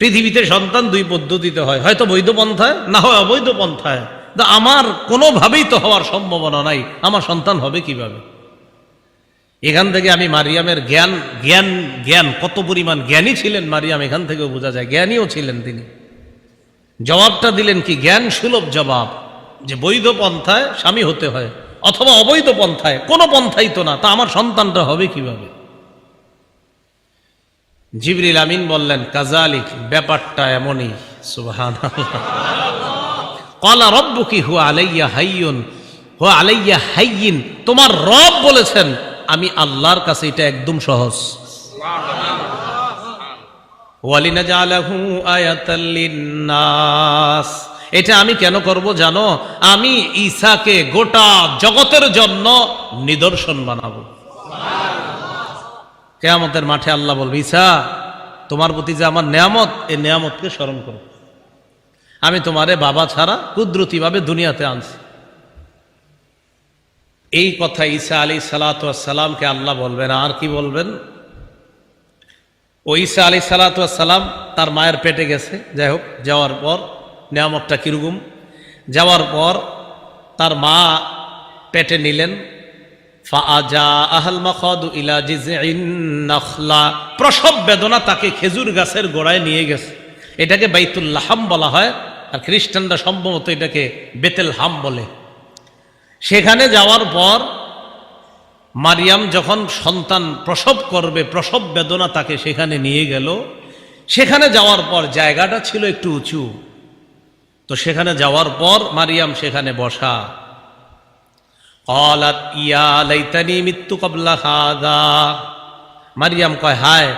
পৃথিবীতে সন্তান দুই পদ্ধতিতে হয়, হয়তো বৈধ পন্থায়, না হয় অবৈধ পন্থায়। আমার কোনোভাবেই তো হওয়ার সম্ভাবনা নাই, আমার সন্তান হবে কিভাবে? এখান থেকে আমি মারিয়ামের জ্ঞান জ্ঞান জ্ঞান কত পরিমাণ জ্ঞানী ছিলেন মারিয়াম, এখান থেকেও বোঝা যায় জ্ঞানীও ছিলেন তিনি। জবাবটা দিলেন কি? জ্ঞান সুলভ জবাব, যে বৈধ পন্থায় স্বামী হতে হয় অথবা অবৈধ পন্থায়, কোনো পন্থাই তো না, তা আমার সন্তানটা হবে কিভাবে? জিবরিল আমিন বললেন কাযালিক, ব্যাপারটা এমনই। সুবহানাল্লাহ। ক্বালা রাব্বুকি হুয়া আলাইয়া হাইয়ুন হুয়া আলাইয়া হাইয়িন, তোমার রব বলেছেন আমি আল্লাহর কাছে এটা একদম সহজ। ওয়ালিনাজআলাহু আয়াতাল লিন্নাস, এটা আমি কেন করব জানো? আমি ঈসাকে গোটা জগতের জন্য নিদর্শন বানাবো। কিয়ামতের মাঠে আল্লাহ বলবে, ঈসা তোমার প্রতি যে আমার নেয়ামত, এই নেয়ামতকে স্মরণ করো, আমি তোমারে বাবা ছাড়া কুদরতিভাবে দুনিয়াতে আনছি। এই কথা ঈসা আলাইহিস সালাতু ওয়াস সালামকে আল্লাহ বলবেন। আর কি বলবেন? ও ঈসা আলাইহিস সালাতু ওয়াস সালাম তার মায়ের পেটে গেছে, যাই হোক, যাওয়ার পর নেয়ামতটা কিরকম, যাওয়ার পর তার মা পেটে নিলেন। প্রসব বেদনা তাকে খেজুর গাছের গোড়ায় নিয়ে গেছে। এটাকে বাইতুল লাহাম বলা হয়, আর খ্রিস্টানরা সম্ভবত এটাকে বেতেল হাম বলে। সেখানে যাওয়ার পর মারিয়াম যখন সন্তান প্রসব করবে, প্রসব বেদনা তাকে সেখানে নিয়ে গেল। সেখানে যাওয়ার পর জায়গাটা ছিল একটু উঁচু, তো সেখানে যাওয়ার পর মারিয়াম সেখানে বসা। ক্বালাত ইয়া লাইতানি মিত্তু ক্বাবলা হাযা, মারিয়াম কয় হায়,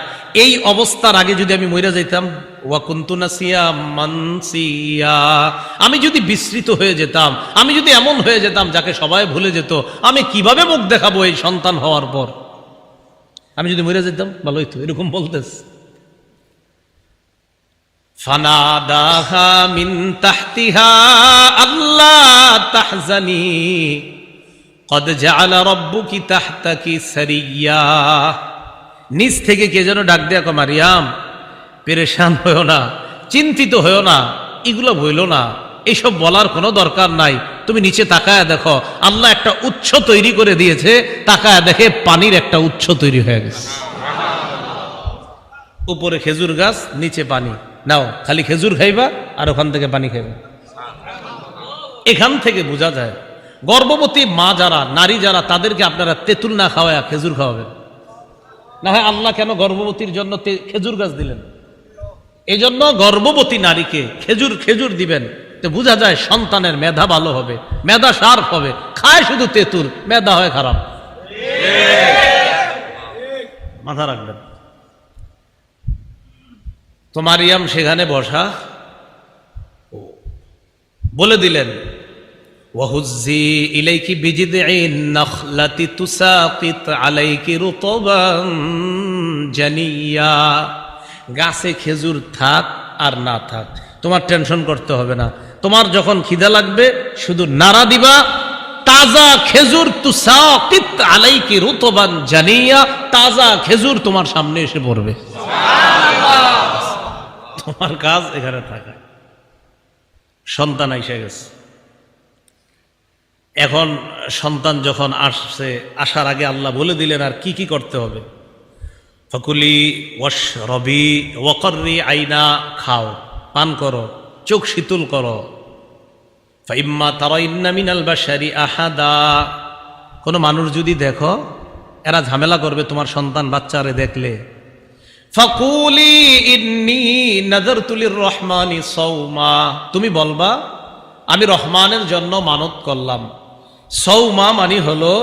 এই অবস্থার আগে যদি আমি মইরা যাইতাম। ওয়া কুনতু নাসিয়াম মানসিয়া, আমি যদি বিস্মৃত হয়ে যেতাম, আমি যদি এমন হয়ে যেতাম যাকে সবাই ভুলে যেত, আমি কিভাবে মুখ দেখাবো এই সন্তান হওয়ার পর? আমি যদি মইরা যেতাম ভালোই তো, এরকম বলতেস। ফানাদাহা মিন তাহতিহা আল্লা তাহজানি কদ জাআলা রাব্বুকি তাহতাকি সারিয়া, নিজ থেকে কে যেন ডাক দেয়া, কো মারিয়াম পেরেশান হয়েও না, চিন্তিত হয়েও না, এগুলো বইল না, এইসব বলার কোনো দরকার নাই। তুমি নিচে তাকায় দেখো, আল্লাহ একটা উৎস তৈরি করে দিয়েছে। তাকায় দেখে পানির একটা উৎস তৈরি হয়ে গেছে। উপরে খেজুর গাছ, নিচে পানি, নাও খালি খেজুর খাইবা আর ওখান থেকে পানি খাইবা। এখান থেকে বোঝা যায় গর্ভবতী মা যারা, নারী যারা, তাদেরকে আপনারা তেঁতুল না খাওয়ায় খেজুর খাওয়াবেন না। হয় আল্লাহ কেন গর্ভবতীর জন্য খেজুর গাছ দিলেন? এই জন্য গর্ভবতী নারীকে খেজুর খেজুর দিবেন, তো বোঝা যায় সন্তানের মেধা ভালো হবে, মেধা শার্প হবে। খায় শুধু তেঁতুল, মেধা হয় খারাপ। মাথা রাখবেন। তো মারিয়াম সেখানে বসা, বলে দিলেন ওয়াহুজ্জি ইলাইকি বিজিদঈন নাখলাতি তুসাকিত আলাইকি রুতবান জানিয়া, গাছে খেজুর থাক আর না থাক তোমার টেনশন করতে হবে না। তোমার যখন খিদা লাগবে শুধু নাড়া দিবা, তাজা খেজুর, তুসাকিত আলাইকি রুতবান জানিয়া, তাজা খেজুর তোমার সামনে এসে পড়বে। তোমার কাজ এখানে থাকা। সন্তান এসে গেছে। এখন সন্তান যখন আসছে, আসার আগে আল্লাহ বলে দিলেন আর কি কি করতে হবে। ফাকুলি ওয়াশরবি ওয়াকর্রি আইনা, খাও, পান করো, চোখ শীতল করো। ফাইম্মা তারাইন্না মিনাল বাশারি আহাদা, কোনো মানুষ যদি দেখো, এরা ঝামেলা করবে তোমার সন্তান বাচ্চারে দেখলে। ফাকুলি ইন্নী নাযারতু লির-রহমানি সাওমা, তুমি বলবা আমি রহমানের জন্য মানত করলাম। সৌমা মানে হলো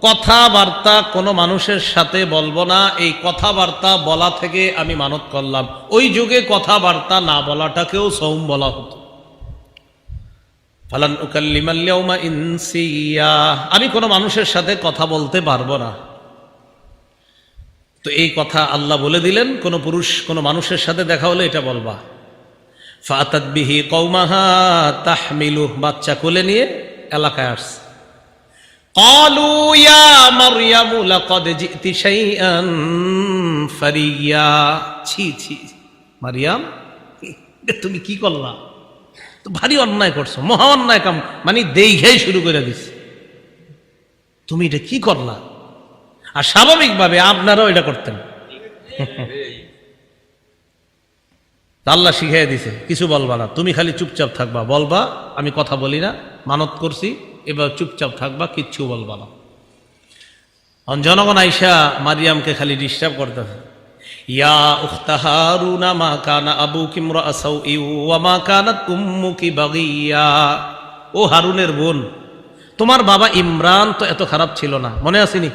কথাবার্তা কোনো মানুষের সাথে বলবো না, এই কথাবার্তা বলা থেকে আমি মানত করলাম। ওই যুগে কথাবার্তা না বলাটাকেও সৌম বলা হতো। ফালান উকাল্লিমাল ইয়াউমা ইনসিয়া, আমি কোনো মানুষের সাথে কথা বলতে পারবো না। তো এই কথা আল্লাহ বলে দিলেন, কোনো পুরুষ কোনো মানুষের সাথে দেখা হলে এটা বলবা। ফাতাত বিহি কওমাহা তাহমিলু, বাচ্চা কোলে নিয়ে এলাকায় আসছে। ক্বালু ইয়া মারইয়ামু লাকাদ জিতি শাইআন ফারিয়া, ছি ছি মারইয়াম, তুমি কি করলা? তো ভারী অন্যায় করছো, মহা অন্যায় কাম, মানে দেখাই শুরু করে দিস, তুমি এটা কি করলা? আর স্বাভাবিকভাবে আপনারাও এটা করতেন। আল্লাহ শিখাই দিছে কিছু বলবা না, তুমি খালি চুপচাপ থাকবা, বলবা আমি কথা বলি না, মানত করছি, এবার চুপচাপ থাকবা, কিচ্ছু বলবা না। জনগণ আইসা মারিয়ামকে খালি ডিস্টার্ব করতেছে। ইয়া উখতা হারুনা মা কানা আবুকি ইমরাআ সাউই ওয়া মা কানাত উম্মুকি বাগিয়া, ও হারুনের বোন, তোমার বাবা ইমরান তো এত খারাপ ছিল না। মনে আসেনি?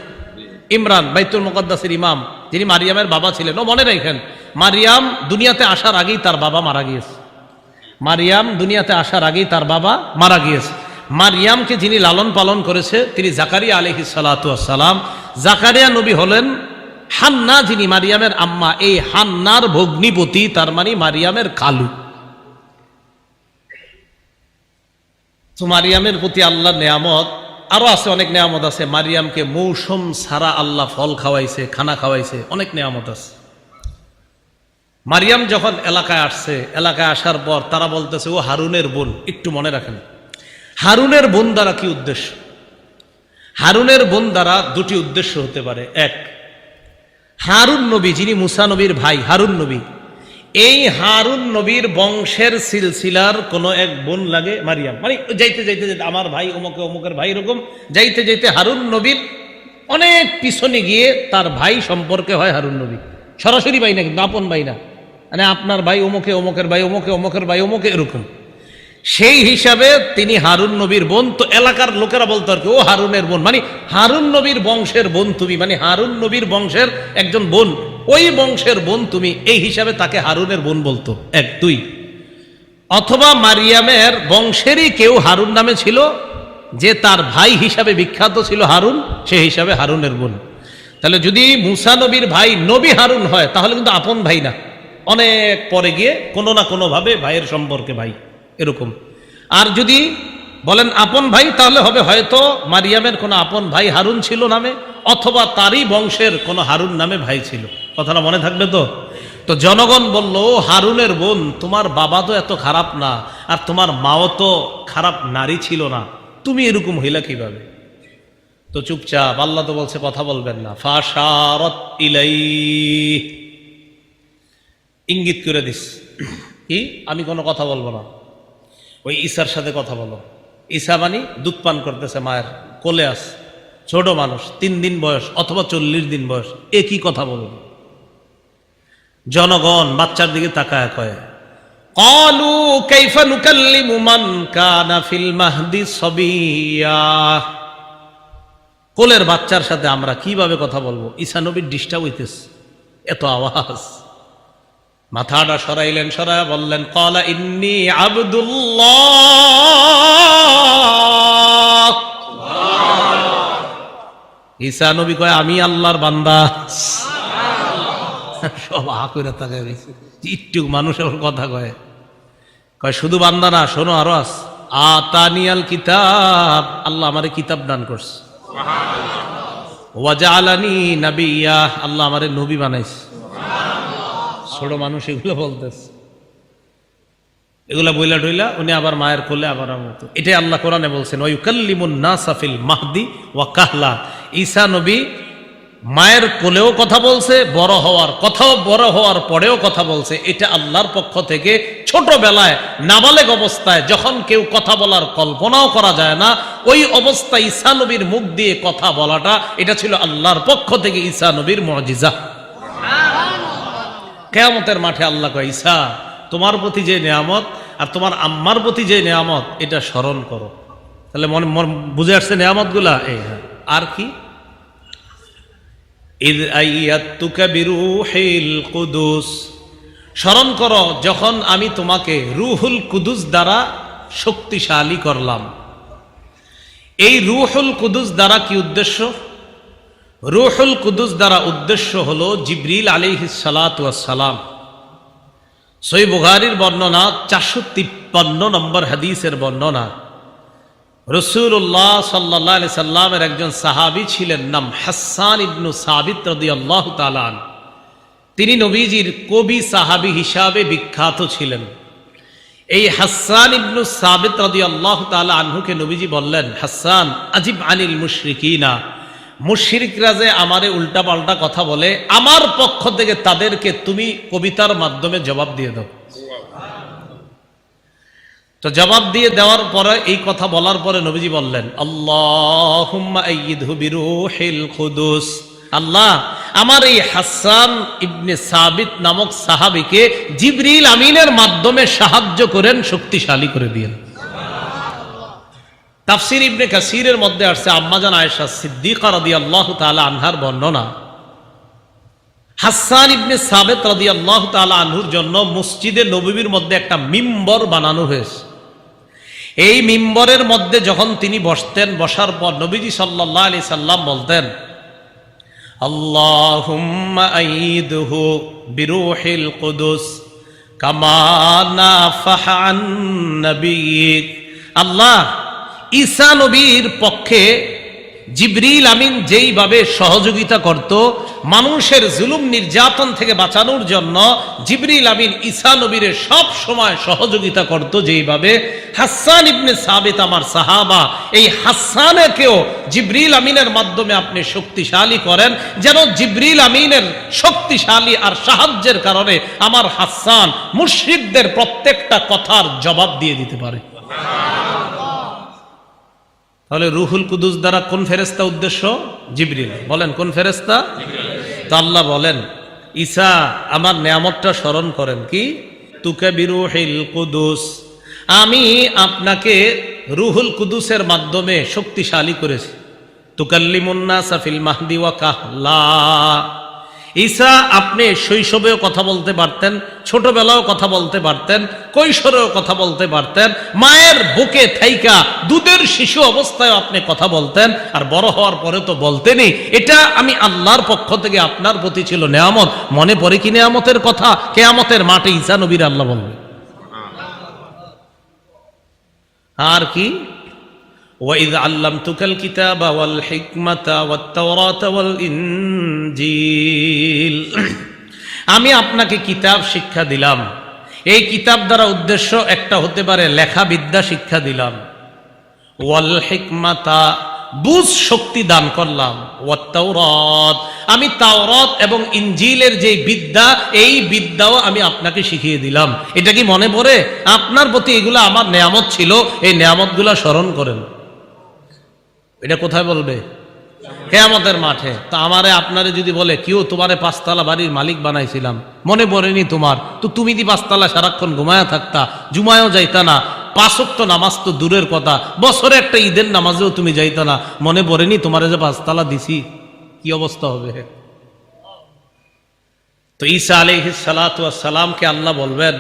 ইমরান বাইতুল মুকদ্দাসের ইমাম, যিনি মারিয়ামের বাবা ছিলেন। ও মনে রাখেন, মারিয়াম দুনিয়াতে আসার আগেই তার বাবা মারা গিয়েছে। মারিয়াম দুনিয়াতে আসার আগেই তার বাবা মারা গিয়েছে। মারিয়ামকে যিনি লালন পালন করেছে তিনি জাকারিয়া আলাইহিস সালাতু ওয়াস সালাম। জাকারিয়া নবী হলেন হান্না, যিনি মারিয়ামের আম্মা, এই হান্নার ভগ্নিপতি, তার মানে মারিয়ামের খালু। তো মারিয়ামের প্রতি আল্লাহর নেয়ামত আরো আছে, অনেক নেয়ামত আছে। মারিয়ামকে মৌসুম ছাড়া আল্লাহ ফল খাওয়াইছে, খানা খাওয়াইছে, অনেক নেয়ামত আছে। মারিয়াম যখন এলাকায় আসছে, এলাকায় আসার পর তারা বলতেছে ও হারুনের বোন। একটু মনে রাখেন, হারুনের বোন দ্বারা কি উদ্দেশ্য? হারুনের বোন দ্বারা দুটি উদ্দেশ্য হতে পারে। এক, হারুন নবী যিনি মুসা নবীর ভাই, হারুন নবী, এই হারুন নবীর বংশের সিলসিলার কোনো এক বোন লাগে মারিয়াম। মানে যাইতে যাইতে যাইতে আমার ভাই অমুকে অমুকের ভাই, এরকম যাইতে যাইতে হারুন নবীর অনেক পিছনে গিয়ে তার ভাই সম্পর্কে হয় হারুন নবী। সরাসরি ভাই না, কিন্তু আপন ভাই না, মানে আপনার ভাই অমুকে অমুকের ভাই অমুকে অমুকের ভাই অমুকে, এরকম। সেই হিসাবে তিনি হারুন নবীর বোন। তো এলাকার লোকেরা বলতো আর কি, ও হারুনের বোন, মানে হারুন নবীর বংশের বোন তুমি, মানে হারুন নবীর বংশের একজন বোন, ওই বংশের বোন তুমি, এই হিসাবে তাকে হারুনের বোন বলতো। এক। দুই, অথবা মারিয়ামের বংশেরই কেউ হারুন নামে ছিল, যে তার ভাই হিসাবে বিখ্যাত ছিল হারুন, সেই হিসাবে হারুনের বোন। তাহলে যদি মুসা নবীর ভাই নবী হারুন হয়, তাহলে কিন্তু আপন ভাই না, অনেক পরে গিয়ে কোনো না কোনো ভাবে ভাইয়ের সম্পর্কে ভাই, এরকম। আর যদি বলেন আপন ভাই, তাহলে হবে হয়তো মারিয়ামের কোনো আপন ভাই হারুন ছিল নামে, অথবা তারই বংশের কোনো হারুন নামে ভাই ছিল। কথাটা মনে থাকবে তো? তো জনগণ বলল, হারুনের বোন, তোমার বাবা তো এত খারাপ না, আর তোমার মাও তো খারাপ নারী ছিল না, তুমি এরকম হইলা কিভাবে? তো চুপচাপ, আল্লাহ তো বলছে কথা বলবেন না। ফাশারাত ইলাইহি, ইঙ্গিত করে দিস কি আমি কোনো কথা বলবো না, ওই ঈসার সাথে কথা বলো। ঈসা মানে দুধ পান করতেছে, মায়ের কোলে আস, ছোট মানুষ, 3 দিন বয়স অথবা 40 দিন বয়স, একই কথা বলবে। জনগণ বাচ্চার দিকে তাকায় কয়, ক্বালু কাইফা নুকাল্লিমু মান কানা ফিল মাহদি সাবিয়া, কোলের বাচ্চার সাথে আমরা কিভাবে কথা বলবো? ঈসা নবীর ডিস্টার্ব হইতেছে, এত আওয়াজ। মাথাটা সরাইলেন, সরাইয়া বললেন, ক্বালা ইন্নী আবদুল্লাহ। ঈসা নবী কয় আমি আল্লাহর বান্দা। সব আকুরে তাকায় রয়েছে, একটু মানুষের কথা কয়, কয় শুধু বান্দা না, শোনো আরো আস, আতানিয়াল কিতাব, আল্লাহ আমারে কিতাব দান করছে, ওয়া জাআলানি নাবিয়্যা, আল্লাহ আমারে নবী বানাইছে। ছোট মানুষ এগুলো বলতেছে, এগুলা বইলা টইলা উনি আবার মায়ের কোলে আবার মতো। এটাই আল্লাহ কোরআনে বলছেন, ওয়া ইউকাল্লিমুন নাসা ফিল মাহদি ওয়া কাহলা। ঈসা নবী মায়ের কোলেও কথা বলছে, বড় হওয়ার কথাও, বড় হওয়ার পরেও কথা বলছে। এটা আল্লাহর পক্ষ থেকে ছোটবেলায় নাবালেগ অবস্থায় যখন কেউ কথা বলার কল্পনাও করা যায় না, ওই অবস্থায় ঈসা নবীর মুখ দিয়ে কথা বলাটা, এটা ছিল আল্লাহর পক্ষ থেকে ঈসা নবীর মুজিজা। কিয়ামতের মাঠে আল্লাহ কয়, ঈসা তোমার প্রতি যে নিয়ামত আর তোমার আম্মার প্রতি যে নিয়ামত এটা স্মরণ করো। তাহলে মনে বুঝে আসছে নিয়ামত গুলা। এই হ্যাঁ, আর কি? ইয আইয়াতুকা বিরূহিল কুদুস, স্মরণ করো যখন আমি তোমাকে রূহুল কুদুস দ্বারা শক্তিশালী করলাম। এই রূহুল কুদুস দ্বারা কি উদ্দেশ্য? রূহুল কুদুস দ্বারা উদ্দেশ্য হলো জিবরিল আলাইহিস সালাতু ওয়াস সালাম। সহিহ বুখারীর বর্ণনা, 453 নম্বর হাদিসের বর্ণনা। রাসূলুল্লাহ সাল্লাল্লাহু আলাইহি সাল্লামের একজন সাহাবী ছিলেন, নাম হাসান ইবনু সাবিত রাদিয়াল্লাহু তাআলা আনহু। তিনি নবীজির কবি সাহাবী হিসাবে বিখ্যাত ছিলেন। এই হাসান ইবনু সাবিত রাদিয়াল্লাহু তাআলা আনহুকে নবীজি বললেন, হাসান আজিব আনিল মুশরিকিনা, মুশরিকরা যে আমারে উল্টা পাল্টা কথা বলে, আমার পক্ষ থেকে তাদেরকে তুমি কবিতার মাধ্যমে জবাব দিয়ে দাও। তো জবাব দিয়ে দেওয়ার পরে, এই কথা বলার পরে নবীজি বললেন, আল্লাহুম্মা আইয়িদহু বিরূহিল কুদুস, আল্লাহ আমার এই হাসান ইবনে সাবিত নামক সাহাবীকে জিবরিল আমিনের মাধ্যমে সাহায্য করেন, শক্তিশালী করে দিয়েন। তাফসীর ইবনে কাসীরের মধ্যে আসছে, আম্মাজান আয়েশা সিদ্দিকা রাদিয়াল্লাহু তাআলা আনহার বর্ণনা, হাসান ইবনে সাবিত রাদিয়াল্লাহু তাআলা আনহুর জন্য মসজিদে নববীর মধ্যে একটা মিম্বর বানানো হয়েছে। এই মিম্বরের মধ্যে যখন তিনি বসতেন, বসার পর নবীজি সাল্লাল্লাহু আলাইহি সাল্লাম বলতেন, আল্লাহুম্মা আইয়িদহু বিরূহিল কুদুস কামা নাফাহা আন নাবিয়্যিক, আল্লাহ ঈসা নবীর পক্ষে জিবরিল আমিন যেইভাবে সহযোগিতা করত মানুষের জুলুম নির্যাতন থেকে বাঁচানোর জন্য, জিবরিল আমিন ঈসা নবীর সব সময় সহযোগিতা করত যেইভাবে, হাসান ইবনে সাবিত আমার সাহাবা, এই হাসানকেও জিবরিল আমিনের মাধ্যমে আপনি শক্তিশালী করেন, যেন জিবরিল আমিনের শক্তিশালী আর সাহায্যের কারণে আমার হাসান মুশরিকদের প্রত্যেকটা কথার জবাব দিয়ে দিতে পারে। তাহলে রুহুল কুদুস দ্বারা কোন ফেরেশতা উদ্দেশ্য? জিবরিল। বলেন কোন ফেরেশতা? তো আল্লাহ বলেন, ঈসা আমার নিয়ামতটা স্মরণ করেন, কি? তুকা বিরূহিল কুদুস, আমি আপনাকে রুহুল কুদুসের মাধ্যমে শক্তিশালী করেছি। তুকাল্লিমুন নাসা ফিল মাহদি ওয়া কাহলা, ঈসা আপনি শৈশবেও কথা বলতে পারতেন, ছোটবেলাও কথা বলতে পারতেন, কৈশোরেও কথা বলতে পারতেন, মায়ের বুকে থাইকা দুধের শিশু অবস্থায় আপনি কথা বলতেন, আর বড় হওয়ার পরে তো বলতেনই। এটা আমি আল্লাহর পক্ষ থেকে আপনার প্রতি ছিল নেয়ামত। মনে পড়ে কি নেয়ামতের কথা? কিয়ামতের মাঠে ঈসা নবীর আল্লাহ বলবে। আর কি? وَإِذْ عَلَّمْتُكَ الْكِتَابَ وَالْحِكْمَةَ وَالتَّوْرَاةَ وَالْإِنْجِيلَ, আমি আপনাকে কিতাব শিক্ষা দিলাম। এই কিতাব দ্বারা উদ্দেশ্য একটা হতে পারে লেখা বিদ্যা শিক্ষা দিলাম, ওয়াল হিকমাতা বুঝ শক্তি দান করলাম, ওয়াত তাওরাত আমি তাওরাত এবং ইনজিলের যে বিদ্যা, এই বিদ্যাও আমি আপনাকে শিখিয়ে দিলাম। এটা কি মনে পড়ে? আপনার প্রতি এগুলো আমার নেয়ামত ছিল, এই নেয়ামতগুলো স্মরণ করেন। এটা কোথায় বলবে? কিয়ামতের মাঠে। তো আমারে আপনারে যদি বলে, কেউ তোমারে 5 তলা বাড়ির মালিক বানাইছিলাম, মনে পড়েনি তোমার? তো তুমি দি 5 তলা সারাক্ষণ ঘুমায়া থাকতা, জুমায়ও যাইতা না, 5 ওয়াক্ত নামাজ তো দূরের কথা, বছরে একটা ঈদের নামাজেও তুমি যাইতা না, মনে পড়েনি তোমারে যে 5 তলা দিছি? কি অবস্থা হবে? তো ঈসা আলাইহিস সালাতু ওয়াস সালামকে আল্লাহ বলবেন,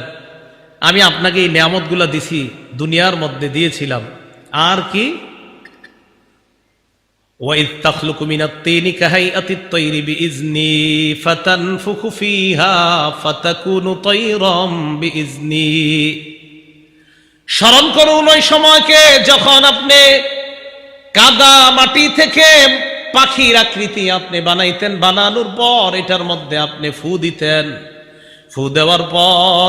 আমি আপনাকে এই নিয়ামতগুলো দিছি, দুনিয়ার মধ্যে দিয়েছিলাম। আর কি? وَإِذْ تَخْلُقُ مِنَ الطِّينِ كَهَيْئَةِ الطَّيْرِ بِإِذْنِي فَتَنفُخُ فِيهَا فَتَكُونُ طَيْرًا بِإِذْنِي, স্মরণ করুন ওই সময়কে যখন আপনি কাদা মাটি থেকে পাখির আকৃতি আপনি বানাইতেন, বানানোর পর এটার মধ্যে আপনি ফু দিতেন, ফু দেওয়ার পর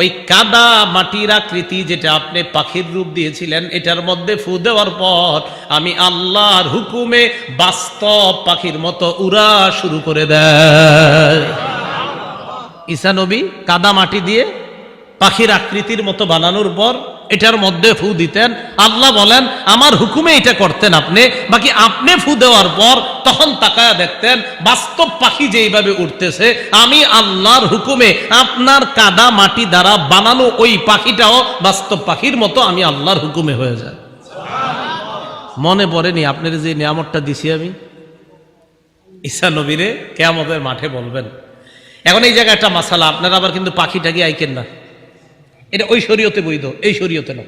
ওই কাদা মাটির আকৃতি যেটা আপনি পাখির রূপ দিয়েছিলেন, এটার মধ্যে ফু দেওয়ার পর আমি আল্লাহর হুকুমে বাস্তব পাখির মতো উড়া শুরু করে দেয়। ঈসা নবী কাদা মাটি দিয়ে পাখির আকৃতির মতো বানানোর পর এটার মধ্যে ফু দিতেন। আল্লাহ বলেন আমার হুকুমে এটা করতেন আপনি, বাকি আপনি ফু দেওয়ার পর তখন তাকায়া দেখতেন বাস্তব পাখি যেইভাবে উঠতেছে, আমি আল্লাহর হুকুমে আপনার কাদা মাটি দ্বারা বানানো ওই পাখিটাও বাস্তব পাখির মতো আমি আল্লাহর হুকুমে হয়ে যায়। মনে পড়েনি আপনার যে নিয়ামতটা দিছি আমি? ঈসা নবীরে কিয়ামতের মাঠে বলবেন। এখন এই জায়গায় একটা মাসালা, আপনারা আবার কিন্তু পাখিটাকে আইকেন না, এটা ওই শরীয়তে বৈধ, এই শরীয়তে না।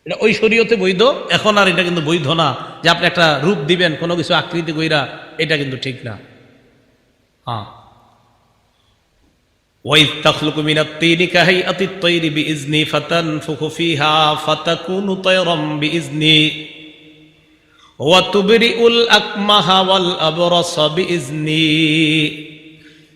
এটা ওই শরীয়তে বৈধ, এখন আর এটা কিন্তু বৈধ না যে আপনি একটা রূপ দিবেন কোনো কিছু আকৃতি কইরা, এটা কিন্তু ঠিক না। হ্যাঁ, وَإِذْ تَخْلُقُ مِنَ الطِّينِ كَهَيْئَةِ الطَّيْرِ بِإِذْنِي فَتَنفُخُ فِيهَا فَتَكُونُ طَيْرًا بِإِذْنِي وَتُبْرِئُ الْأَكْمَهَ وَالْأَبْرَصَ بِإِذْنِي।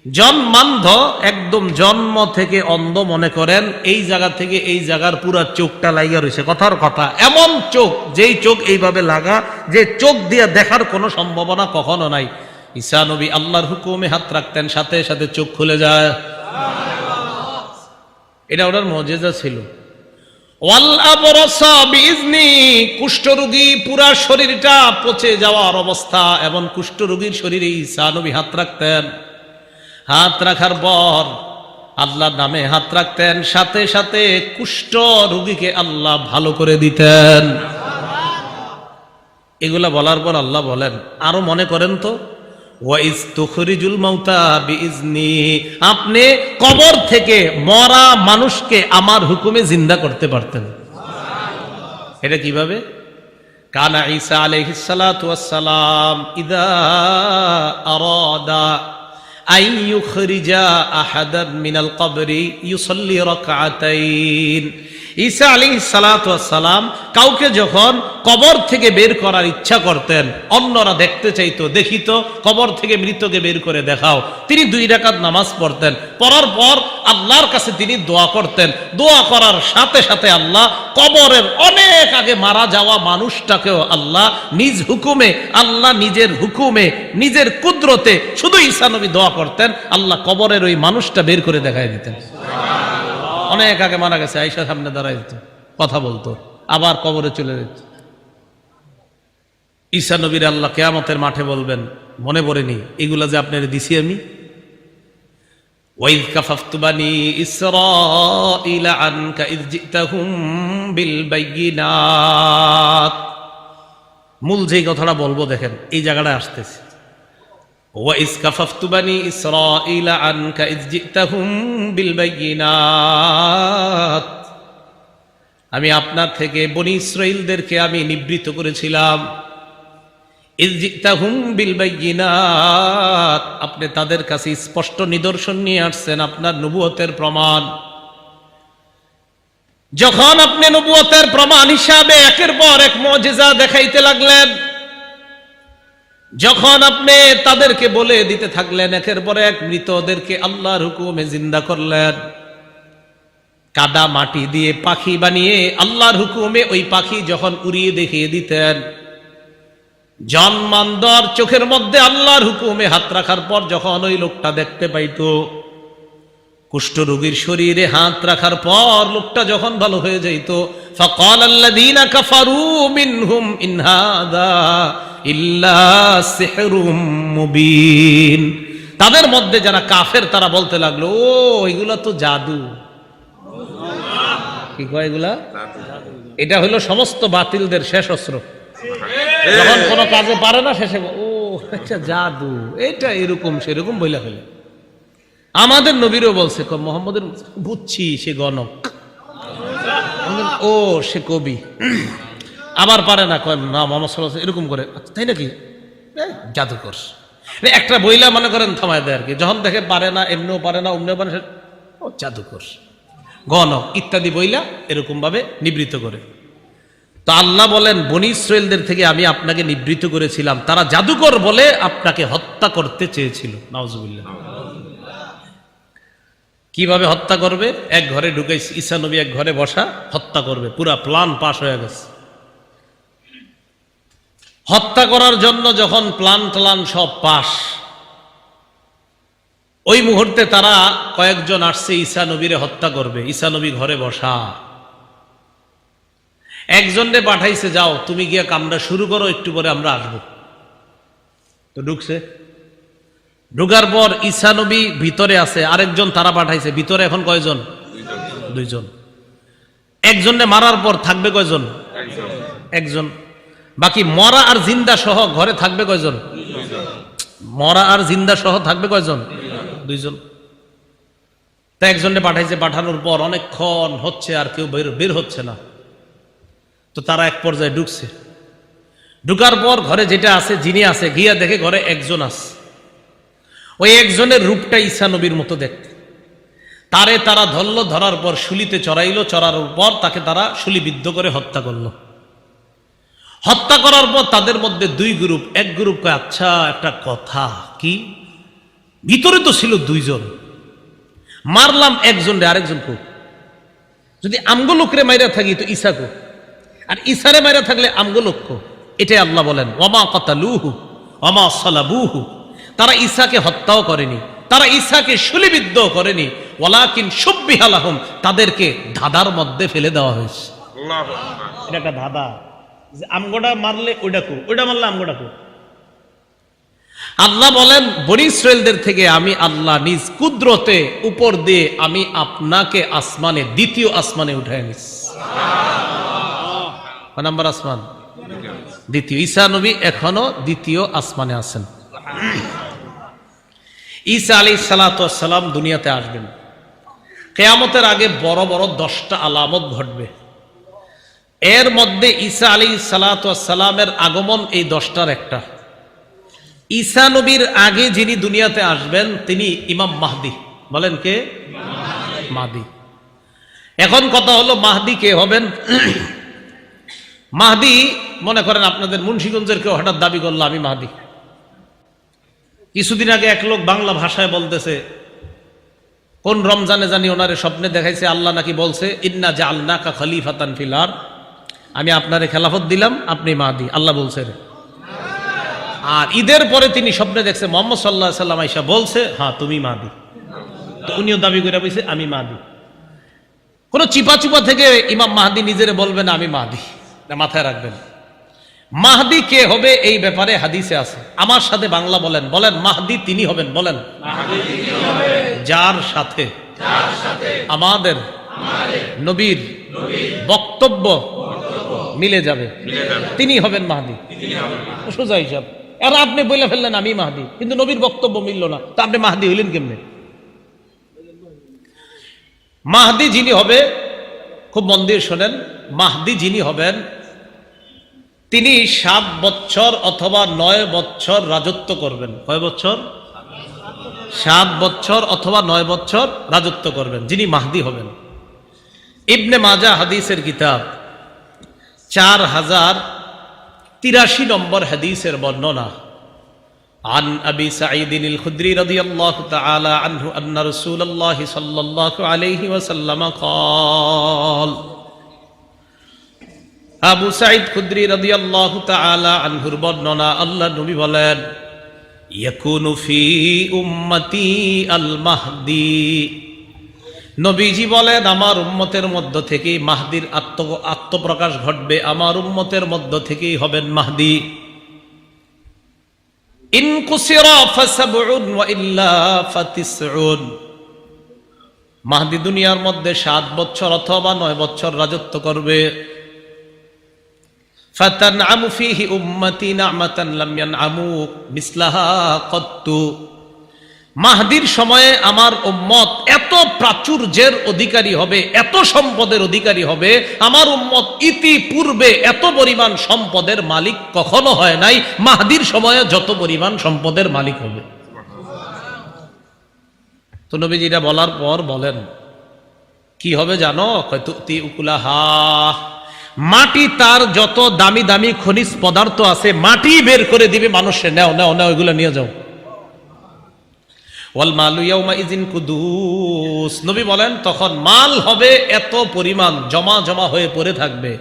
জন্মান্ধ, একদম জন্ম থেকে অন্ধ মনে করেন, এই জায়গা থেকে এই জায়গার পুরা চোখটা লাগা রয়েছে, কথার কথা এমন চোখ, যেই চোখ এইভাবে লাগা যে চোখ দিয়ে দেখার কোনো সম্ভাবনা কখনো নাই। ঈসা নবী আল্লাহর হুকুমে হাত রাখতেন, সাথে সাথে চোখ খুলে যায়। এটা ওনার মুজিজা ছিল। ওয়াল আবরাসা বিইজনি, কুষ্ঠরোগী পুরা শরীরটা পচে যাওয়ার অবস্থা, এবং কুষ্ঠরোগীর শরীরে ঈসা নবী হাত রাখতেন। হাত রাখার পর আল্লাহর নামে হাত রাখতেন, সাথে সাথে কুষ্ঠ রোগীকে আল্লাহ ভালো করে দিতেন। এগুলা বলার পর আল্লাহ বলেন আরো মনে করেন তো, ওয়াইজ তুখরিজুল মাউতা বিইজনি, আপনি কবর থেকে মরা মানুষকে আমার হুকুমে জিন্দা করতে পারতেন। এটা কিভাবে? কানা ঈসা আলাইহিস সালাতু ওয়াস সালাম ইদা আরাদা আন ইউখরিজা আহাদান মিনাল কবরি ইউসাল্লি রাকআতাইন। ঈসা আলাইহিস সালাতু ওয়াস সালাম কাউকে যখন কবর থেকে বের করার ইচ্ছা করতেন, অন্যরা দেখতে চাইতো, দেখিত কবর থেকে মৃতকে বের করে দেখাও, তিনি 2 রাকাত নামাজ পড়তেন। পড়ার পর আল্লাহর কাছে তিনি দোয়া করতেন। দোয়া করার সাথে সাথে আল্লাহ কবরের অনেক আগে মারা যাওয়া মানুষটাকেও আল্লাহ নিজ হুকুমে, আল্লাহ নিজের হুকুমে, নিজের কুদরতে, শুধু ঈসা নবী দোয়া করতেন, আল্লাহ কবরের ওই মানুষটা বের করে দেখায় দিতেন। অনেক আগে মারা গেছে, আয়েশা সামনে দাঁড়ায় দিত, কথা বলতো, আবার কবরে চলে যেত। ঈসা নবীর আল্লাহ কিয়ামতের মাঠে বলবেন মনে পড়েনি এগুলা যে আপনারে দিছি আমি? ওয়াইয কাফাফতু বানি ইসরাঈলা আনকা ইয জিতাহুম বিল বায়িনাত। মূল যেই কথাটা বলবো দেখেন, এই জায়গাটা আসতেছে। ওয়াইয কাফাফতু বানি ইসরাঈলা আনকা ইয জিতাহুম বিল বায়িনাত, আমি আপনার থেকে বনি ইসরাঈলদেরকে আমি নিবৃত করেছিলাম। ইয জিতাহুম বিল বায়িনাত, আপনি তাদের কাছে স্পষ্ট নিদর্শন নিয়ে আসছেন, আপনার নবুয়তের প্রমাণ। যখন আপনি নবুয়তের প্রমাণ হিসাবে একের পর এক মুজিজা দেখাইতে লাগলেন, যখন আপনি তাদেরকে বলে দিতে থাকলেন, একের পর এক মৃতদেরকে আল্লাহর হুকুমে জিন্দা করলেন, কাদা মাটি দিয়ে পাখি বানিয়ে আল্লাহর হুকুমে ওই পাখি যখন উড়িয়ে দেখিয়ে দিতেন, জন্মান্ধর চোখের মধ্যে আল্লাহর হুকুমে হাত রাখার পর যখন ওই লোকটা দেখতে পাইতো, কুষ্ঠরোগীর শরীরে হাত রাখার পর লোকটা যখন ভালো হয়ে যাইত, ফাকাল আল্লাযীনা কাফারু মিনহুম ইন হাযা ইল্লা সিহরুম মুবিন, তাদের মধ্যে যারা কাফের তারা বলতে লাগলো, ও এগুলা তো জাদু। কি কয় এগুলা? এটা হলো সমস্ত বাতিলদের শেষ অস্ত্র। যখন কোনো কাজে পারে না, শেষে ও এটা জাদু, এটা এরকম সেরকম বইলা ফেলে। আমাদের নবীরও বলছে, মোহাম্মদের বুঝছি সে গণক, ও সে কবি, আবার পারে না, কয় না মোহাম্মদ সাল্লাল্লাহু আলাইহি ওয়াসাল্লাম এরকম করে, তাই নাকি জাদুকর। একটা বইলা মনে করেন থামায় দেয় আর কি, যখন দেখে পারে না, এমনিও পারে না, অমনিও পারে, ও জাদুকর, গণক ইত্যাদি বইলা এরকম ভাবে নিবৃত্ত করে। তো আল্লাহ বলেন বনী ইসরাঈলদের থেকে আমি আপনাকে নিবৃত্ত করেছিলাম, তারা জাদুকর বলে আপনাকে হত্যা করতে চেয়েছিল। নাউজুবিল্লাহ। কিভাবে হত্যা করবে? এক ঘরে ঢুকে ঈসা নবী এক ঘরে বসা, হত্যা করবে, পুরা প্ল্যান পাস হয়ে গেছে। হত্যা করার জন্য যখন প্ল্যান সব পাস, ওই মুহূর্তে তারা কয়েকজন আসছে ঈসা নবীরে হত্যা করবে। ঈসা নবী ঘরে বসা, একজনকে পাঠাইছে, যাও তুমি গিয়া কামরা শুরু করো, একটু পরে আমরা আসবো। তো ঢুকছে, ঢুকার পর ঈসা নবী ভিতরে আছে, আরেকজন তারা পাঠাইছে, ভিতরে এখন কয়জন? দুইজন। একজনে মারার পর থাকবে কয়জন? একজন। বাকি মরা আর জিন্দা সহ ঘরে থাকবে কয়জন? মরা আর জিন্দা সহ থাকবে কয়জন? দুইজন। তা একজনে পাঠাইছে, পাঠানোর পর অনেকক্ষণ হচ্ছে আর কেউ বের হচ্ছে না। তো তারা এক পর্যায়ে ঢুকছে, ঢুকার পর ঘরে যেটা আছে, যিনি আছে, গিয়া দেখে ঘরে একজন আছে। ওই একজনের রূপটা ঈসা নবীর মতো দেখতে। তারে তারা ধরল, ধরার পর শুলিতে চড়াইল, চড়ানোর পর তাকে তারা শুলিবিদ্ধ করে হত্যা করলো। হত্যা করার পর তাদের মধ্যে দুই গ্রুপ। এক গ্রুপ কয়, আচ্ছা একটা কথা, কি ভিতরে তো ছিল দুইজন, মারলাম একজন রে, আরেকজন কো? যদি আমগো লোকরে মাইরা থাকি তো ঈসা কো, আর ঈসারে মাইরা থাকলে আমগো লোক কো? এটাই আল্লাহ বলেন, ওয়ামা কাতালুহু ওয়ামা সালাবুহু। তারা ঈসাকে হত্যাও করেনি, তারা ঈসাকে শুলিবিদ্ধ করেনি, ওয়ালাকিন শুব্বিহা লাহুম, তাদেরকে ধাঁধার মধ্যে ফেলে দেওয়া হয়েছে। এটা একটা ধাঁধা, যে আমগোটা মারলে ওইটা কো, ওইটা মারলে আমগোটা কো। আল্লাহ বলেন, বনী ইসরায়েলদের থেকে আমি আল্লাহ নিজ কুদরতে উপর দিয়ে আমি আপনাকে আসমানে, দ্বিতীয় আসমানে উঠায় নিস। কয় নাম্বার আসমান? দ্বিতীয়। ঈসা নবী এখনো দ্বিতীয় আসমানে আছেন। ঈসা আলাইহিস সালাতু ওয়াস সালাম দুনিয়াতে আসবেন। কিয়ামতের আগে বড় বড় 10টা আলামত ঘটবে। এর মধ্যে ঈসা আলাইহিস সালাতু ওয়াস সালামের আগমন এই 10টার একটা। ঈসা নবীর আগে যিনি দুনিয়াতে আসবেন তিনি ইমাম মাহদি। বলেন কে? মাহদি। এখন কথা হলো, মাহদি কে হবেন? মাহদি, মনে করেন আপনাদের মুন্সিগঞ্জের কেউ হঠাৎ দাবি করলো আমি মাহদি। কিছুদিন আগে এক লোক বাংলা ভাষায় বলতেছে, কোন রমজানে জানি ওনারে স্বপ্নে দেখাইছে আল্লাহ নাকি বলছে, ইন্না জাআলনাকা খলিফাতান ফিল আরদ, আমি আপনারে খেলাফত দিলাম, আপনি মাহদি, আল্লাহ বলছে রে। আর ঈদের পরে তিনি স্বপ্নে দেখছে মুহাম্মদ সাল্লাল্লাহু আলাইহি সাল্লাম আয়েশা বলছে, হ্যাঁ তুমি মাহদি। তো উনিও দাবি করে বলছে আমি মাহদি। কোন চিপা চুপা থেকে ইমাম মাহদি নিজেরে বলবেন আমি মাহদি, মাথায় রাখবেন। মাহদি কে হবে এই ব্যাপারে হাদিসে আছে। আমার সাথে বাংলা বলেন, বলেন মাহদি তিনি হবেন, বলেন যার সাথে আমাদের নবীর বক্তব্য মিলে যাবে তিনি হবেন মাহদি। সোজা হিসাব। আর আপনি বলে ফেললেন আমি মাহদি, কিন্তু নবীর বক্তব্য মিলল না, তা আপনি মাহদি হইলেন কেমনে? মাহদি যিনি হবে, খুব মন দিয়ে শোনেন, মাহদি যিনি হবেন তিনি 7 বছর অথবা 9 বছর রাজত্ব করবেন। কয় বছর? 7 বছর অথবা 9 বছর রাজত্ব করবেন যিনি মাহদি হবেন। ইবনে মাজাহ হাদিসের কিতাব 4083 নম্বর হাদিসের বর্ণনা। عن أبي سعيد الخدري رضي الله تعالى عنه أن رسول الله صلى الله عليه وسلم قال আবু সাঈদ খুদরি রাদিয়াল্লাহু তাআলা আনহুর বর্ণনা, আল্লাহ নবী বলেন, ইয়াকুনু ফি উম্মতি আল মাহদি, নবীজি বলেন আমার উম্মতের মধ্য থেকেই মাহদির আত্মপ্রকাশ ঘটবে, আমার উম্মতের মধ্য থেকেই হবেন মাহদি। ইন কুসিরা ফাসাবউন ওয়া ইল্লা ফাতিসউন, মাহদি দুনিয়ার মধ্যে 7 বছর অথবা 9 বছর রাজত্ব করবে। ফাতানআমু ফীহি উম্মতি নি'মাতান লাম ইয়ানআমু মিসলাহা কত্তু, মাহদির সময়ে আমার উম্মত এত প্রাচুর্যের অধিকারী হবে, এত সম্পদের অধিকারী হবে, আমার উম্মত ইতিপূর্বে এত পরিমাণ সম্পদের মালিক কখনো হয় নাই, মাহদির সময়ে যত পরিমাণ সম্পদের মালিক হবে। তো নবীজি এটা বলার পর বলেন কি হবে জানো? তুতি উকুলাহা, মাটি তার যত দামি দামি খনিজ পদার্থ আছে মাটি বের করে দিবে মানুষে, নাও নাও নাও এগুলো নিয়ে যাও। ওয়াল মালু ইয়াউমা ইযিন কুদুস, নবী বলেন তখন মাল হবে এত পরিমাণ জমা জমা হয়ে পড়ে থাকবে।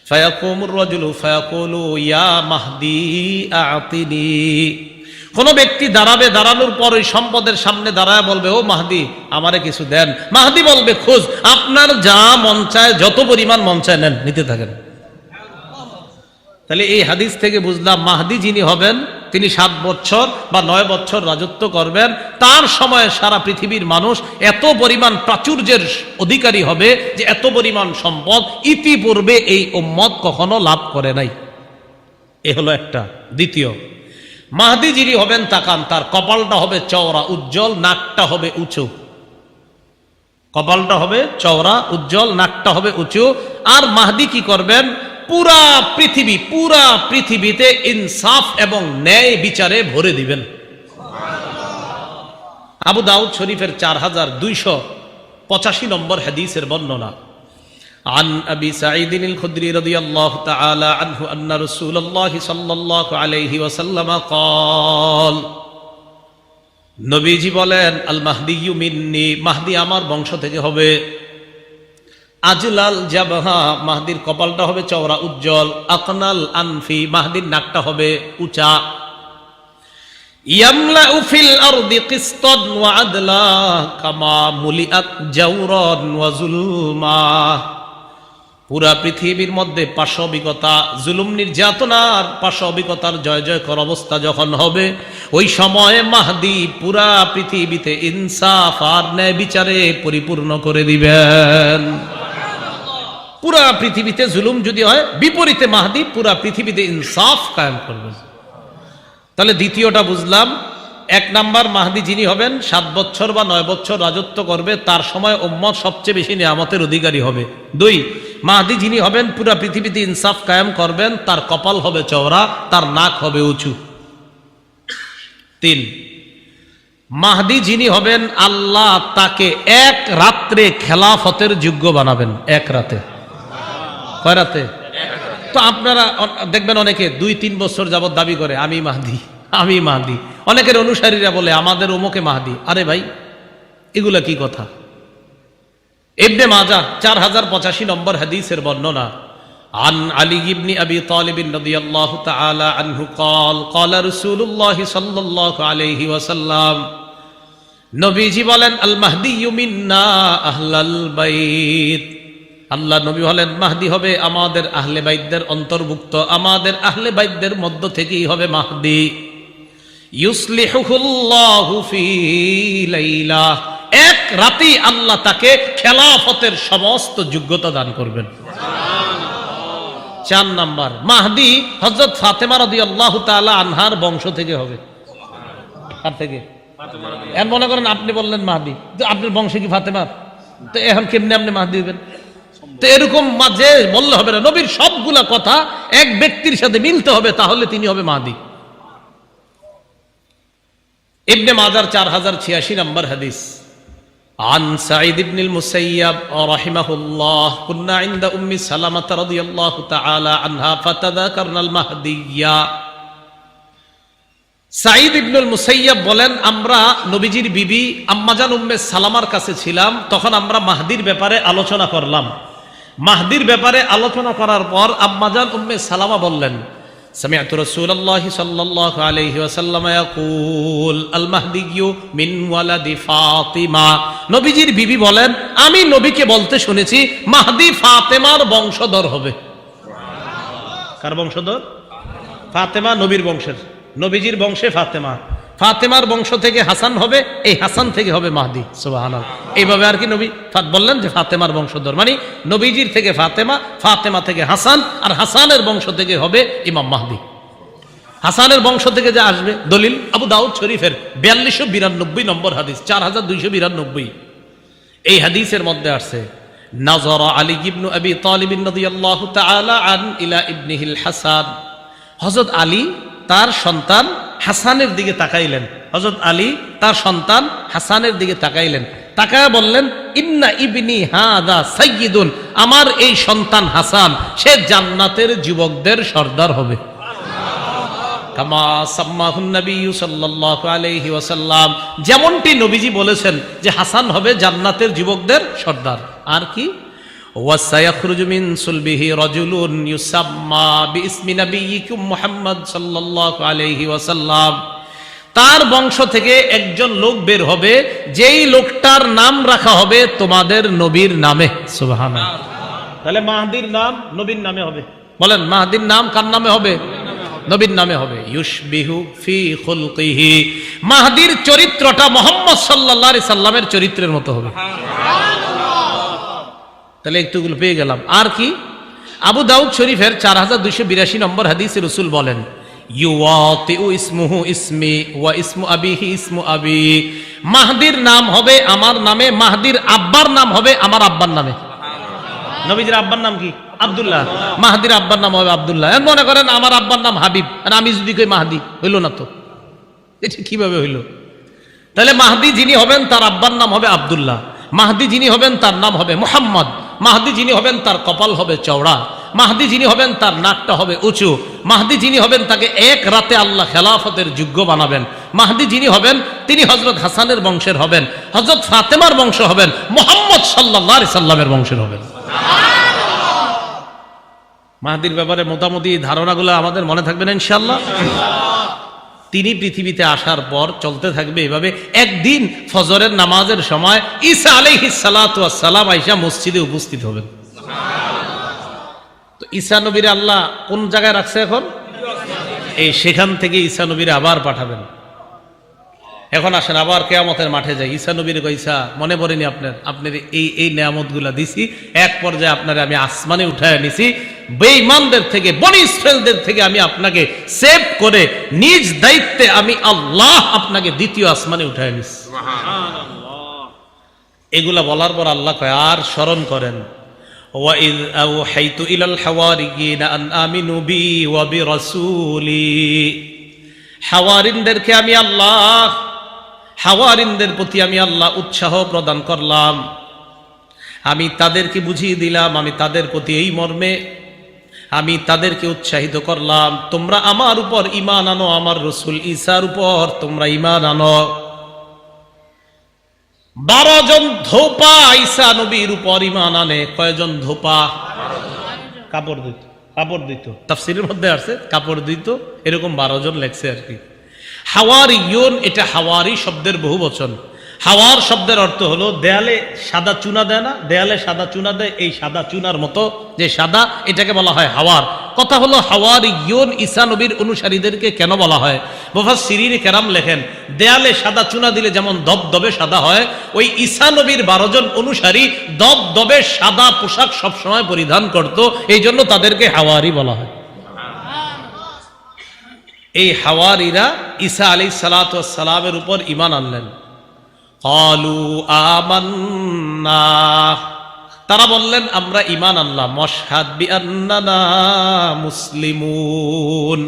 ফায়াকুমুর রাজুলু ফায়াকুলু ইয়া মাহদি আতিনি, কোন ব্যক্তি দাঁড়াবে, দাঁড়ানোর পর ওই সম্পদের সামনে দাঁড়ায় বলবে, ও মাহদি আমারে কিছু দেন। মাহদি বলবে, খোঁজ, আপনার যা মন চায়, যত পরিমাণ মন চায় নেন, নিতে থাকেন। তাহলে এই হাদিস থেকে বুঝলাম, মাহদি যিনি হবেন তিনি 7 বছর বা 9 বছর রাজত্ব করবেন। তার সময়ে সারা পৃথিবীর মানুষ এত পরিমাণ প্রাচুর্যের অধিকারী হবে যে এত পরিমাণ সম্পদ ইতিপূর্বে এই উম্মত কখনো লাভ করে নাই। এ হলো একটা। দ্বিতীয়, মাহদি যিনি হবেন তাকান, তার কপালটা হবে চওড়া উজ্জ্বল, নাকটা হবে উঁচু। কপালটা হবে চওড়া উজ্জ্বল, নাকটা হবে উঁচু। আর মাহদি কি করবেন? পুরা পৃথিবীতে ইনসাফ এবং ন্যায় বিচারে ভরে দিবেন। আবু দাউদ শরীফের 4285 নম্বর হাদিসের বর্ণনা। عن أبي سعيد الخدري رضي الله تعالى عنه أن رسول الله صلى الله عليه وسلم قال, নবীজি বলেন, আল মাহদিয়্যু মিন্নি, মাহদি আমার বংশ থেকে হবে। আজলাল জাবহা, মাহদির কপালটা হবে চওড়া উজ্জ্বল। আকনাল আনফি, মাহদির নাকটা হবে উঁচা। ইয়ামলাউ ফিল আরদি কিসতান ওয়া আদলা কামা মুলিআত জাওরান ওয়া যুলমা, পুরা পৃথিবীর মধ্যে পাশবিকতা, জুলুম, নির্যাতনার পাশবিকতার জয় জয়কর অবস্থা যখন হবে, ওই সময়ে মাহদি পুরা পৃথিবীতে ইনসাফ আর ন্যায় বিচারে পরিপূর্ণ করে দিবেন। পুরা পৃথিবীতে জুলুম যদি হয়, বিপরীতে মাহদি পুরা পৃথিবীতে ইনসাফ কায়েম করবেন। তাহলে দ্বিতীয়টা বুঝলাম, 1 নাম্বার, মাহদি যিনি হবেন 7 বছর বা 9 বছর রাজত্ব করবে, তার সময় উম্মত সবচেয়ে বেশি নিয়ামতের অধিকারী হবে। 2, মাহদি যিনি হবেন পুরা পৃথিবীতে ইনসাফ কায়েম করবেন, তার কপাল হবে চওড়া, তার নাক হবে উঁচু। 3, মাহদি যিনি হবেন আল্লাহ তাকে 1 রাত্রে খেলাফতের যোগ্য বানাবেন। 1 রাতে। কয় রাতে? তো আপনারা দেখবেন অনেকে 2-3 বছর যাবত দাবি করে, আমি মাহদি, আমি মাহদি। অনেকের অনুসারীরা বলে, আমাদের অমুকে মাহদি। আরে ভাই, এগুলা কি কথা? ইবনে মাজাহ 4085 নম্বর হাদিসের বর্ণনা। আন আলী ইবনে আবি তালিব রাদিয়াল্লাহু তাআলা আনহু قال قال رسول الله সাল্লাল্লাহু আলাইহি ওয়াসাল্লাম, নবীজি বলেন, আল মাহদিয়্যু মিন্না আহলাল বাইত, আল্লাহ নবী বলেন, মাহদি হবে আমাদের আহলে বাইতদের অন্তর্ভুক্ত, আমাদের আহলে বাইতদের মধ্য থেকেই হবে মাহদি। ইউসলিহুল্লাহু ফি লাইলা, 1 রাতেই আল্লাহ তাকে খেলাফতের সমস্ত যোগ্যতা দান করবেন। 4 নাম্বার, মাহদি হযরত ফাতেমা রাদিয়াল্লাহু তাআলা আনহার বংশ থেকে হবে। কার থেকে? এখন মনে করেন আপনি বললেন মাহদি, তো আপনার বংশে কি ফাতেমা? তো এখন কেমনে আপনি মাহদি হবেন? তো এরকম মাঝে বললে হবে না, নবীর সবগুলা কথা এক ব্যক্তির সাথে মিলতে হবে, তাহলে তিনি হবে মাহদি। ইবনে মাজাহ 4086 নম্বর হাদিস। عن سعيد بن المسيب رحمه الله كنا عند أم سلمة رضي الله تعالى عنها فتذكرنا المهدية। সাঈদ ইবনুল মুসাইয়াব বলেন, আমরা নবীজির বিবি আম্মাজান উম্মে সালামার কাছে ছিলাম, তখন আমরা মাহদির ব্যাপারে আলোচনা করলাম। মাহদির ব্যাপারে আলোচনা করার পর আম্মাজান উম্মে সালামা বললেন, সামি'তু রাসূলুল্লাহি সাল্লাল্লাহু আলাইহি ওয়াসাল্লাম ইয়াকুল আল মাহদিয়্যু মিন ওয়ালাদি ফাতিমা, নবীজির বিবি বলেন, আমি নবীকে বলতে শুনেছি মাহদি ফাতেমার বংশধর হবে। কার বংশধর? ফাতেমা, নবীর বংশের, নবীজির বংশে ফাতেমা, ফাতেমার বংশ থেকে হাসান হবে, এই হাসান থেকে হবে মাহদি। সুবহানাল্লাহ। এইভাবে আর কি নবী বললেন যে ফাতেমার বংশধর, মানে নবীজির থেকে ফাতেমা, ফাতেমা থেকে হাসান, আর হাসানের বংশ থেকে হবে ইমাম মাহদি। হাসানের বংশ থেকে যে আসবে, দলিল আবু দাউদ শরীফের 4292 নম্বর হাদিস, 4292। এই হাদিসের মধ্যে আসছে, নাযারা আলী ইবনে আবি তালিব রাদিয়াল্লাহু তাআলা আন ইলা ইবনিহিল হাসান, হযরত আলী তার সন্তান হাসানের দিকে তাকাইলেন। হযরত আলী তার সন্তান হাসানের দিকে তাকাইলেন, তাকায় বললেন, ইন্না ইবনি হাদা সাইয়্যিদুন, আমার এই সন্তান হাসান সে জান্নাতের যুবকদের সর্দার হবে। কামা সাম্মাহুন নবী সাল্লাল্লাহু আলাইহি ওয়াসাল্লাম, যেমনটি নবীজি বলেছেন যে হাসান হবে জান্নাতের যুবকদের সর্দার। আর কি? ওয়াসায়াখরুজু মিন সুলবিহি রাজুলুন ইউসাম্মা বিইসমি নবিয়িকুম মুহাম্মদ সাল্লাল্লাহু আলাইহি ওয়াসাল্লাম, তার বংশ থেকে একজন লোক বের হবে, যেই লোকটার নাম রাখা হবে তোমাদের নবীর নামে। সুবহানাল্লাহ। তাহলে মাহদির নাম নবীর নামে হবে। বলেন, মাহদির নাম কার নামে হবে? নবীর নামে হবে। ইউশবিহু ফি খুলকিহি, মাহদির চরিত্রটা মুহাম্মদ সাল্লাল্লাহু আলাইহি সাল্লামের চরিত্রের মতো হবে। তাহলে একটুগুলো পেয়ে গেলাম। আর কি? আবু দাউদ শরীফের 4282 নম্বর হাদিসে রাসূল বলেন, ইউওয়াতিউ ইসমুহু ইসমি ওয়া ইসমু আবিহি ইসমু আবি, মাহদির নাম হবে আমার নামে, মাহদির আব্বার নাম হবে আমার আব্বার নামে। নবীজির আব্বার নাম কি? আব্দুল্লাহ। মাহদির আব্বার নাম হবে আব্দুল্লাহ। মনে করেন আমার আব্বার নাম হাবিব, আর আমি যদি কই মাহদি, হইল না তো? এটা কিভাবে হইল? তাহলে মাহদি যিনি হবেন তার আব্বার নাম হবে আব্দুল্লাহ, মাহদি যিনি হবেন তার নাম হবে মুহাম্মদ, মাহদি যিনি হবেন তার কপাল হবে চওড়া, মাহদি যিনি হবেন তার নাকটা হবে উঁচু, মাহদি যিনি হবেন তাকে এক রাতে আল্লাহ খেলাফতের যোগ্য বানাবেন, মাহদি যিনি হবেন তিনি হযরত হাসানের বংশের হবেন, হযরত ফাতেমার বংশ হবেন, মুহাম্মদ সাল্লাল্লাহু আলাইহি সাল্লামের বংশের হবেন। মাহদির ব্যাপারে মোটামুটি ধারণাগুলো আমাদের মনে থাকবে না ইনশাআল্লাহ। তিনি পৃথিবীতে আসার পর চলতে থাকবে এভাবে। একদিন ফজরের নামাজের সময় ঈসা আলাইহিস সালাতু ওয়াস সালাম আয়েশা মসজিদে উপস্থিত হবেন। তো ঈসা নবীর আল্লাহ কোন জায়গায় রাখছে এখন? এই সেখান থেকে ঈসা নবীর আবার পাঠাবেন। এখন আসেন আবার কিয়ামতের মাঠে যাই। ঈসা নবীর কইসা মনে পড়েনি আপনার এই নিয়ামতগুলা দিছি, এক পর্যায়ে আপনারে আমি আসমানে উঠায় নিছি, বেঈমানদের থেকে, বনি ইসরাইলদের থেকে আমি আপনাকে সেভ করে নিজ দায়িত্বে আমি আল্লাহ আপনাকে দ্বিতীয় আসমানে উঠায় নিছি। সুবহানাল্লাহ। এগুলা বলার পর আল্লাহ কয়, আর স্মরণ করেন, ওয়াইয আওহাইতু ইলাল হাওয়ারিয়িনা আন আমিনু বি ওয়া বিরাসূলি, হাওয়ারিনদেরকে আমি আল্লাহ, হাওয়ারিনদের প্রতি আমি আল্লাহ উৎসাহ প্রদান করলাম, আমি তাদেরকে বুঝিয়ে দিলাম, আমি তাদের প্রতি এই মর্মে আমি তাদেরকে উৎসাহিত করলাম, তোমরা আমার উপর ঈমান আনো, আমার রাসূল ঈসার উপর তোমরা ঈমান আনো। 12 জন ধোপা ঈসা নবীর উপর ঈমান আনে। কয়জন ধোপা? কাপড় দিত, তাফসীরের মধ্যে আছে কাপড় দিত, এরকম 12 জন লেখছে আর কি। হাওয়ারিয়ুন, এটা হাওয়ারি শব্দের বহুবচন। হাওয়ার শব্দের অর্থ হলো দেয়ালে সাদা চুনা দেয় না, দেয়ালে সাদা চুনা দেয়, এই সাদা চুনার মতো যে সাদা, এটাকে বলা হয় হাওয়ার। কথা হলো হাওয়ারিয়ুন ঈসা নবীর অনুসারীদেরকে কেন বলা হয়? মুফাসসিরিন কেরাম লেখেন, দেয়ালে সাদা চুনা দিলে যেমন দবদবে সাদা হয়, ওই ঈসা নবীর 12 জন অনুসারী দবদবে সাদা পোশাক সবসময় পরিধান করত, এই জন্য তাদেরকে হাওয়ারি বলা হয়। এই হাওয়ারিরা ঈসা আলাইহিস সালাতু ওয়াস সালামের উপর ঈমান আনলেন। ক্বালু আমান্না, তারা বললেন আমরা ঈমান আনলাম। ওয়াশহাদ বিআন্নানা মুসলিমুন,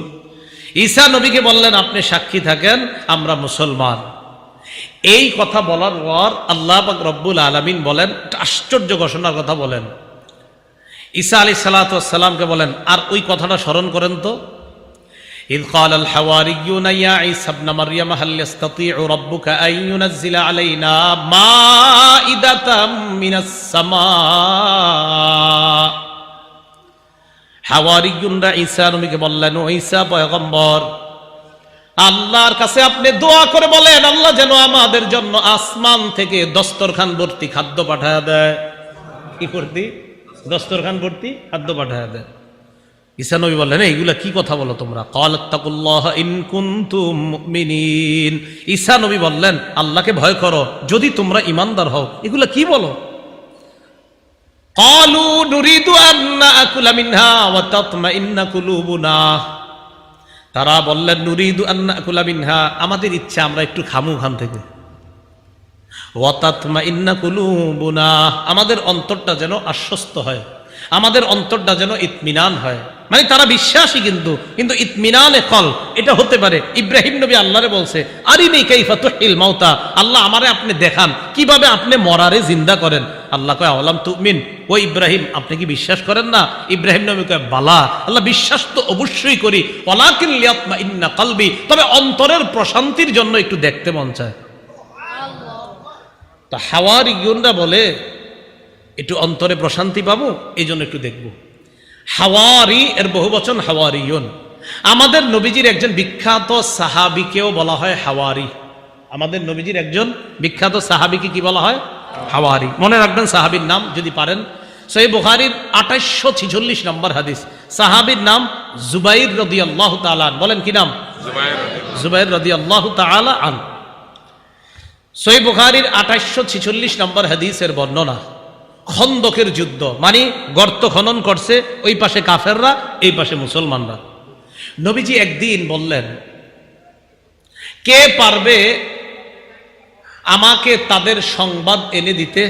ঈসা নবীকে বললেন আপনি সাক্ষী থাকেন আমরা মুসলমান। এই কথা বলার পর আল্লাহ পাক রব্বুল আলামিন বলেন, আশ্চর্য ঘোষণার কথা বলেন। ঈসা আলাইহিস সালাতু ওয়াস সালামকে বলেন, আর ওই কথাটা স্মরণ করেন তো, إذ قال الحواريون يا عيسى ابن مريم هل يستطيع ربك أن ينزل علينا مائدة من السماء। হাওয়ারিয়ুনরা ঈসা নবীকে বললেন, ও ঈসা পয়গম্বর, আল্লাহর কাছে আপনি দোয়া করে বলেন আল্লাহ যেন আমাদের জন্য আসমান থেকে দস্তরখান ভর্তি খাদ্য পাঠায় দেয়। কি ভর্তি? দস্তরখান ভর্তি খাদ্য পাঠায় দেয়। ঈসা নবী বললেন, এইগুলা কি কথা বলো তোমরা? ক্বালাত্তাকুল্লাহ ইন কুনতুম মুমিনিন, ঈসা নবী বললেন আল্লাহকে ভয় করো যদি তোমরা ঈমানদার হও। এগুলা কি বলো? ক্বালু নুরিদু আন নাকুলা মিনহা ওয়া তাতমাইন্না কুলুবুনা, তারা বললেন নুরিদু আন নাকুলা মিনহা, আমাদের ইচ্ছা আমরা একটু খামু খান থেকে। ওয়া তাতমাইন্না কুলুবুনা, আমাদের অন্তরটা যেন আশ্বস্ত হয়, আমাদের অন্তরটা যেন ইতমিনান হয়। মানে তারা বিশ্বাসী কিন্তু ইতমিনানে কল এটা হতে পারে। ইব্রাহিম নবী আল্লাহরে বলছে, আরিনি কাইফা তুহিল মাউতা, আল্লাহ আমারে আপনি দেখান কিভাবে আপনি মরারে জিন্দা করেন। আল্লাহ কয় আওয়ালাম তুমিন, ও ইব্রাহিম আপনি কি বিশ্বাস করেন না? ইব্রাহিম নবী কয় বালা, আল্লাহ বিশ্বাস তো অবশ্যই করি, ওয়ালাকিন লিয়াতমাইন্না কলবি, তবে অন্তরের প্রশান্তির জন্য একটু দেখতে মন চায়। তা হাওয়ারিয়ুনরা বলে একটু অন্তরে প্রশান্তি পাবো এই জন্য একটু দেখব। হাওয়ারি এর বহুবচন হাওয়ারিয়ুন। আমাদের নবীজির একজন বিখ্যাত সাহাবীকেও বলা হয় হাওয়ারি। আমাদের নবীজির একজন বিখ্যাত সাহাবীকে কি বলা হয়? হাওয়ারি। মনে রাখবেন সাহাবীর নাম যদি পারেন। সহিহ বুখারীর 2846 নম্বর হাদিস, সাহাবীর নাম জুবাইর রাদিয়াল্লাহু তাআলা আন। বলেন কি নাম? জুবাইর রাদিয়াল্লাহু তাআলা আন। সহিহ বুখারীর 2846 নম্বর হাদিসের বর্ণনা, খন্দকের যুদ্ধ, মানে গর্ত খনন করছে, ওই পাশে কাফেররা, এই পাশে মুসলমানরা। নবীজি একদিন বললেন, কে পারবে আমাকে তাদের সংবাদ এনে দিতে?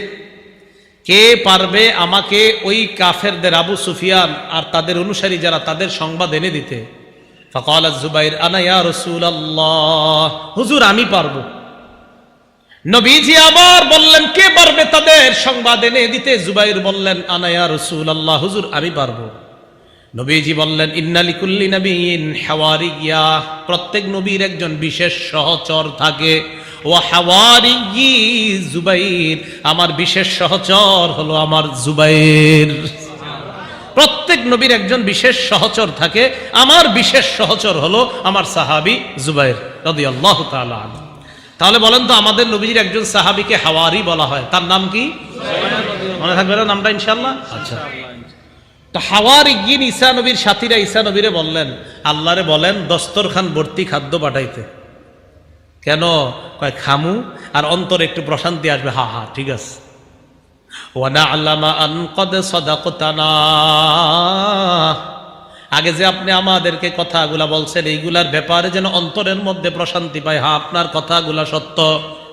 কে পারবে আমাকে ওই কাফেরদের, আবু সুফিয়ান আর তাদের অনুসারী যারা, তাদের সংবাদ এনে দিতে? ফাকাল জুবাইর আনা ইয়া রাসূলুল্লাহ, হুজুর আমি পারবো। নবীজি আবার বললেন, কে পারবে তাদের সংবাদ এনে দিতে? জুবাইর বললেন আনা ইয়া রাসূলুল্লাহ, হুজুর আমি পারবো। নবীজি বললেন, ইন্না লিকুল্লি নাবিয়্যিন হাওয়ারিয়্যা, প্রত্যেক নবীর একজন বিশেষ সহচর থাকে। ওয়া হাওয়ারিয়্যি জুবাইর, আমার বিশেষ সহচর হলো আমার জুবাইর। প্রত্যেক নবীর একজন বিশেষ সহচর থাকে, আমার বিশেষ সহচর হলো আমার সাহাবী জুবাইর রাদিয়াল্লাহু তাআলা আনহু। তাহলে বলেন তো, আমাদের নবীর একজন সাহাবীকে হাওয়ারি বলা হয়, তার নাম কি? মনে থাকবে না নামটা ইনশাআল্লাহ? আচ্ছা, তো হাওয়ারিয়্যিন ঈসা নবীর সাথীরা ঈসা নবীরে বললেন, আল্লাহরে বলেন দস্তরখান ভর্তি খাদ্য পাঠাইতে। কেন? কয় খামু আর অন্তরে একটু প্রশান্তি আসবে। হা হা ঠিক আছে। ওয়া না'লামা আন ক্বাদ সাদাকতানা, আগে যে আপনি আমাদেরকে কথাগুলা বলছেন এইগুলার ব্যাপারে যেন অন্তরের মধ্যে প্রশান্তি পায়। হ্যাঁ আপনার কথাগুলা সত্য,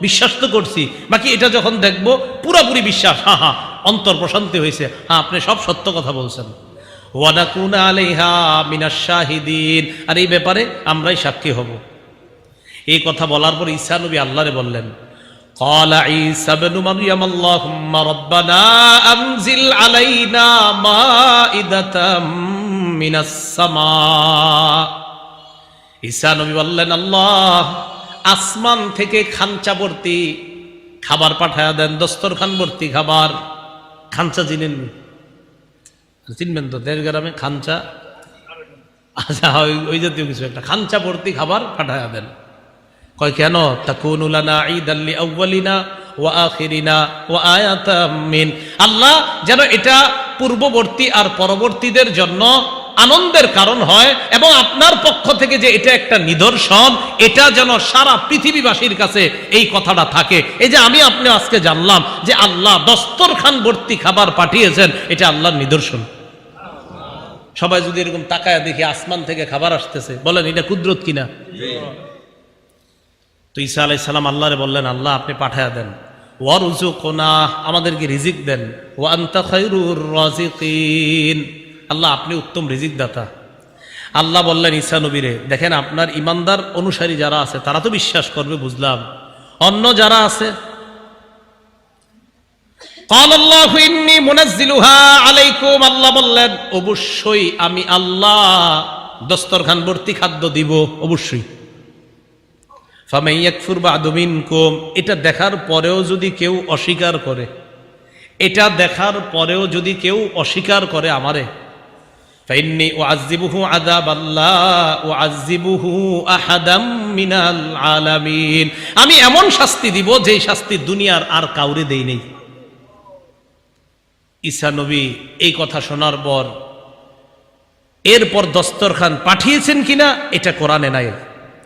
বিশ্বাস তো করছি, বাকি এটা যখন দেখবো পুরাপুরি বিশ্বাস, হ্যাঁ হ্যাঁ অন্তর প্রশান্তি হয়েছে, হ্যাঁ আপনি সব সত্য কথা বলছেন। ওয়া নাকুনা আলাইহা মিনাশ শাহিদিন, আর এই ব্যাপারে আমরাই সাক্ষী হব। এই কথা বলার পর ঈসা নবী আল্লাহরে বললেন, ক্বালা ঈসা ইবনু মারইয়াম আল্লাহুম্মা রাব্বানা আনজিল আলাইনা মাইদাতাম মিনাস সামা। ঈসা নবী বললেন, আল্লাহ আসমান থেকে খাঞ্চা ভর্তি খাবার পাঠায়া দেন, দস্তরখান ভর্তি খাবার। খাঞ্চা চিনেন? চিনবেন তো, দেশ গ্রামে খাঞ্চা, আচ্ছা ওই জাতীয় কিছু একটা, খাঞ্চা ভর্তি খাবার পাঠায়া দেন। কয় কেন? তাকুনু লানা ঈদাল লিআউয়ালিনা ওয়া আখিরিনা ওয়া আয়াতাম মিন, আল্লাহ যেন এটা পূর্ববর্তী আর পরবর্তীদের জন্য আনন্দের কারণ হয়, এবং আপনার পক্ষ থেকে যে এটা একটা নিদর্শন, এটা যেন সারা পৃথিবীবাসীর কাছে এই কথাটা থাকে। এই যে আমি আপনি আজকে জানলাম যে আল্লাহ দস্তরখান ভর্তি খাবার পাঠিয়েছেন, এটা আল্লাহর নিদর্শন। সবাই যদি এরকম তাকায় দেখি আসমান থেকে খাবার আসতেছে, বলেন এটা কুদরত কিনা? তো ঈসা আলাইহিস সালাম আল্লাহরে বললেন, আল্লাহ আপনি পাঠায়া দেন, ওয়ারযুকনা, আমাদেরকে রিজিক দেন, ওয়া আনতা খায়রুর রাযিকিন, আল্লাহ আপনি উত্তম রিজিক দাতা। আল্লাহ বললেন ঈসা নবীরে, দেখেন আপনার ইমানদার অনুসারী যারা আছে তারা তো বিশ্বাস করবে বুঝলাম, অন্য যারা আছে, ক্বালাল্লাহু ইন্নী মুনাজ্জিলুহা আলাইকুম, আল্লাহ বললেন অবশ্যই আমি আল্লাহ দস্তরখান ভর্তি খাদ্য দিব, অবশ্যই। ফামান ইয়াকফুর বা'দু মিনকুম, এটা দেখার পরেও যদি কেউ অস্বীকার করে, এটা দেখার পরেও যদি কেউ অস্বীকার করে আমারে, ফাইন্নী উআযযিবুহু আযাবান লা উআযযিবুহু আহাদাম মিনাল আলামিন, আমি এমন শাস্তি দিব যেই শাস্তি দুনিয়ার আর কাউরে দেই নেই। ঈসা নবী এই কথা শোনার পর এরপর দস্তরখান পাঠিয়েছেন কিনা এটা কোরআনে নাই,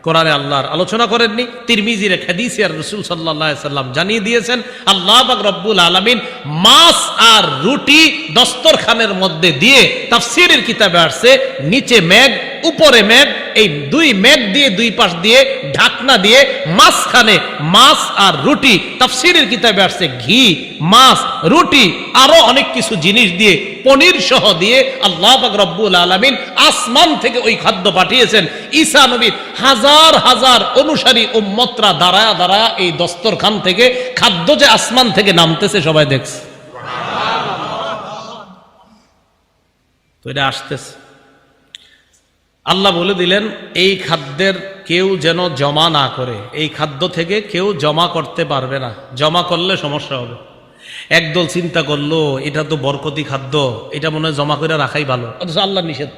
কোরআনে আল্লাহর আলোচনা করেননি। তিরমিজির এক হাদিসে আর রাসূল সাল্লাল্লাহু আলাইহি সাল্লাম জানিয়ে দিয়েছেন, আল্লাহ পাক রব্বুল আলামিন মাছ আর রুটি দস্তরখানের মধ্যে দিয়ে, তাফসীরের কিতাবে আসছে নিচে মেঘ উপরে মেঘ, এই দুই মেঘ দিয়ে দুই পাশ দিয়ে ঢাকনা দিয়ে মাঝখানে মাছ আর রুটি, তাফসীরের কিতাবে আসছে ঘি, মাছ, রুটি, আরো অনেক কিছু জিনিস দিয়ে, পনির সহ দিয়ে আল্লাহ পাক রব্বুল আলামিন আসমান থেকে ওই খাদ্য পাঠিয়েছেন। ঈসা নবীর হাজার হাজার অনুসারী উম্মতরা দাঁড়ায়া দাঁড়ায়া এই দস্তরখান থেকে খাদ্য যে আসমান থেকে নামতেছে সবাই দেখছে। তো এটা আসতেছে, আল্লাহ বলে দিলেন এই খাদ্যের কেউ যেন জমা না করে, এই খাদ্য থেকে কেউ জমা করতে পারবে না, জমা করলে সমস্যা হবে। একদল চিন্তা করলো এটা তো বরকতি খাদ্য, এটা মনে হয় জমা করে রাখাই ভালো, অথচ আল্লাহ নিষেধ।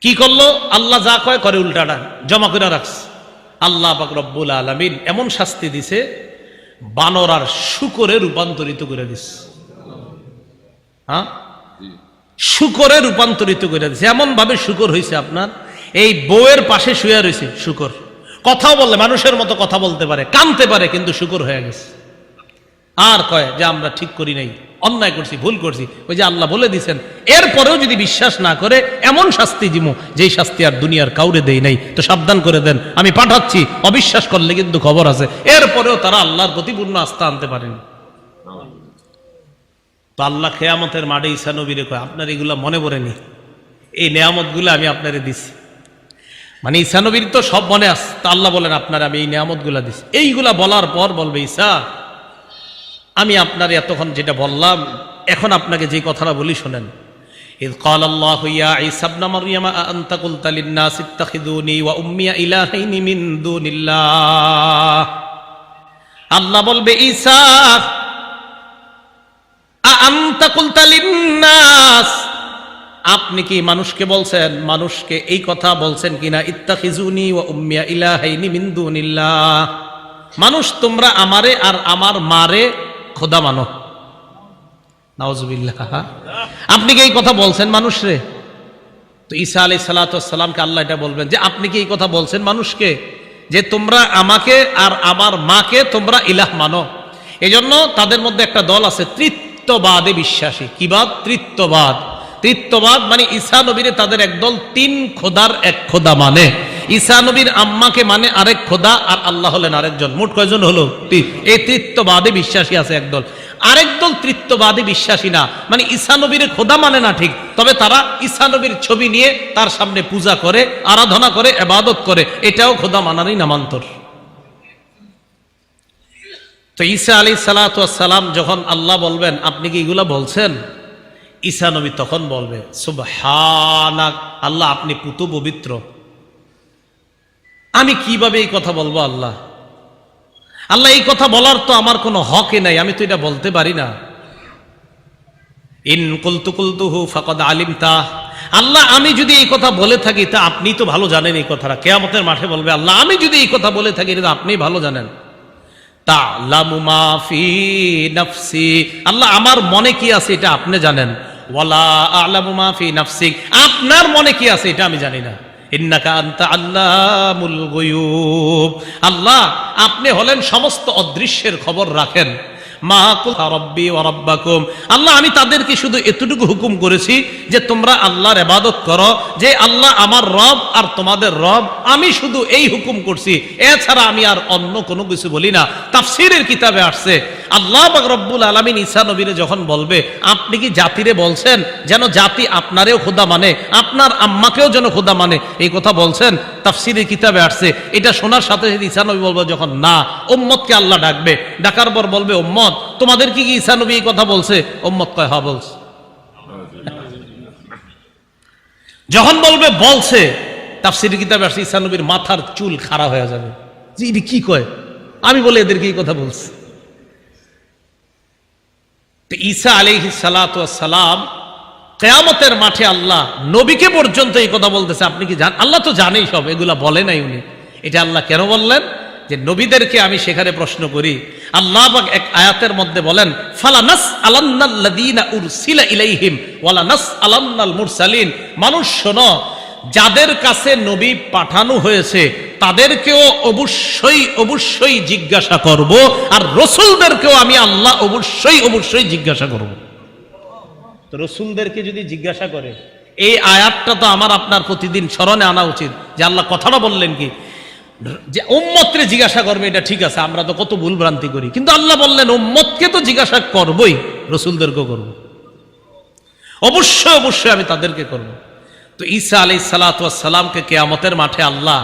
কি করলো? আল্লাহ যা কয় করে উল্টাটা জমা করে রাখছে। আল্লাহ পাক রব্বুল আলামিন এমন শাস্তি দিছে, বানর আর শূকরে রূপান্তরিত করে দিছে। হ্যাঁ, শূকরে রূপান্তরিত করে দিছে। এমন ভাবে শূকর হয়েছে, আপনার এই বউয়ের পাশে শুয়ে রয়েছে শূকর, কথাও বলে, মানুষের মতো কথা বলতে পারে, কানতে পারে, কিন্তু শূকর হয়ে গেছে। আর কয় যে আমরা ঠিক করি নাই, অন্যায় করছি, ভুল করছি। ওই যে আল্লাহ বলে দিছেন, এরপরেও যদি বিশ্বাস না করে এমন শাস্তি দিমু যেই শাস্তি আর দুনিয়ার কাউরে দেই নাই। তো সাবধান করে দেন, আমি পাঠাচ্ছি, অবিশ্বাস করলে কিন্তু খবর আছে। এরপরেও তারা আল্লাহর প্রতি পূর্ণ আস্থা আনতে পারেনি। তো আল্লাহ কিয়ামতের মাঠে ঈসা নবীরে কয়, আপনার এগুলা মনে পড়েনি? এই নেয়ামত গুলো আমি আপনারে দিছি। মানে ঈসা নবীর তো সব মনে আছে। তা আল্লাহ বলেন, আপনার আমি এই নেয়ামত গুলা দিছি। এইগুলা বলার পর বলবে, ঈসা আমি আপনার এতক্ষণ যেটা বললাম, এখন আপনাকে যে কথাটা বলি শোনেন। ইয ক্বালাল্লাহু ইয়া ঈসা ইবনে মারইয়াম আনতা কুলতা লিন-নাসি ইত্তাখিযুনি ওয়া উম্মি ইলাহাইনি মিন দুনিল্লাহ। আল্লাহ বলবে, ঈসা আনতা কুলতা লিন-নাস, আপনি কি মানুষকে বলছেন, মানুষকে এই কথা বলছেন কিনা, ইত্তাখিযুনি ওয়া উম্মি ইলাহাইনি মিন দুনিল্লাহ, মানুষ তোমরা আমারে আর আমার মারে খোদা মানো। নাউজুবিল্লাহ। আপনি কি এই কথা বলছেন মানুষরে? তো ঈসা আলাইহিস সালাতু ওয়াস সালামকে আল্লাহ এটা বলবেন যে আপনি কি এই কথা বলছেন মানুষকে, যে তোমরা আমাকে আর আমার মাকে তোমরা ইলাহ মানো। এজন্য তাদের মধ্যে একটা দল আছে ত্রিত্ববাদে বিশ্বাসী। কি বাদ? ত্রিত্ববাদ। ত্রিত্ববাদ মানে ঈসা নবীরে তাদের একদল তিন খোদার এক খোদা মানে। ঈসা নবীর আম্মাকে মানে আরেক খোদা, আর আল্লাহ হলেন আরেকজন। মোট কয়জন হলো? এই ত্রিত্ববাদে বিশ্বাসী আছে একদল। আরেক দল ত্রিত্ববাদী বিশ্বাসী না, মানে ঈসা নবীর খোদা মানে না ঠিক, তবে তারা ঈসা নবীর ছবি নিয়ে তার সামনে পূজা করে, আরাধনা করে, ইবাদত করে, এটাও খোদা মানারই নামান্তর। তো ঈসা আলাইহিস সালাতু ওয়াস সালাম যখন আল্লাহ বলবেন আপনি কি এগুলা বলছেন, ঈসা নবী তখন বলবে সুবহানাক, আল্লাহ আপনি পুত পবিত্র। আমি কিভাবে এই কথা বলবো আল্লাহ? আল্লাহ এই কথা বলার তো আমার কোনো হকই নাই, আমি তো এটা বলতে পারি না। ইন কুলতু কুলতুহু ফাকাদ আলিমতা, আল্লাহ আমি যদি এই কথা বলে থাকি তা আপনি তো ভালো জানেন এই কথাটা। কিয়ামতের মাঠে বলবে আল্লাহ আমি যদি এই কথা বলে থাকি এটা আপনি ভালো জানেন। তা'লামু মা ফি নাফসি, আল্লাহ আমার মনে কি আছে এটা আপনি জানেন। ওয়ালা আ'লামু মা ফি নাফসিক, আপনার মনে কি আছে এটা আমি জানি না। ইন্নাকা আনতা আল্লামুল গুয়ুব, আল্লাহ আপনি হলেন সমস্ত অদৃশ্যের খবর রাখেন। মা কুলা রব্বি ওয়া রাব্বাকুম, আল্লাহ আমি তাদেরকে শুধু এতটুকু হুকুম করেছি যে তোমরা আল্লাহর ইবাদত করো, যে আল্লাহ আমার রব আর তোমাদের রব, আমি শুধু এই হুকুম করছি, এছাড়া আমি আর অন্য কোনো কিছু বলি না। তাফসীরের কিতাবে আসছে আল্লাহ পাক রব্বুল আলামিন ঈসা নবীরে যখন বলবে আপনি কি জাতিরে বলছেন যেন জাতি আপনারেও খোদা মানে, আপনার আম্মাকেও যেন খোদা মানে, এই কথা বলছেন? তাফসীরের কিতাবে আসছে। এটা শোনার সাথে সাথে ঈসা নবী বলবে যখন না, উম্মতকে আল্লাহ ডাকবে, ডাকার পর বলবে উম্মত তোমাদের কি ঈসা নবী এই কথা বলছে? উম্মত কয় হ্যাঁ বলছে। যখন বলবে বলছে, তাফসীরের কিতাবে আসছে ঈসা নবীর মাথার চুল খাড়া হয়ে যাবে, যে এটি কি কয়, আমি বলে এদেরকে এই কথা বলছি। তো ঈসা আলাইহিস সালাতু ওয়াস সালাম কিয়ামতের মাঠে আল্লাহ নবীকে পর্যন্ত এই কথা বলতেছে, আপনি কি জানেন? আল্লাহ তো জানেই সব, এগুলা বলে নাই উনি। এটা আল্লাহ কেন বললেন? যে নবীদেরকে আমি সেখানে প্রশ্ন করি। আল্লাহ পাক এক আয়াতের মধ্যে বলেন ফালা নাসআলান্নাল্লাযীনা উরসিলা ইলাইহিম ওয়ালা নাসআলান্নাল মুরসালিন, মানুষ শোনো, যাদের কাছে নবী পাঠানো হয়েছে তাদেরকেও অবশ্যই অবশ্যই জিজ্ঞাসা করব, আর রাসূলদেরকেও আমি আল্লাহ অবশ্যই অবশ্যই জিজ্ঞাসা করব। তো রাসূলদেরকে যদি জিজ্ঞাসা করে, এই আয়াতটা তো আমার আপনার প্রতিদিন স্মরণে আনা উচিত যে আল্লাহ কথাটা বললেন কি, যে উম্মতকে জিজ্ঞাসা করবে, এটা ঠিক আছে, আমরা তো কত ভুল ভ্রান্তি করি, কিন্তু আল্লাহ বললেন উম্মতকে তো জিজ্ঞাসা করবই, রাসূলদেরকেও করব, অবশ্যই অবশ্যই আমি তাদেরকে করব। তো ঈসা আলাইহিস সালাতু ওয়াস সালামকে কিয়ামতের মাঠে আল্লাহ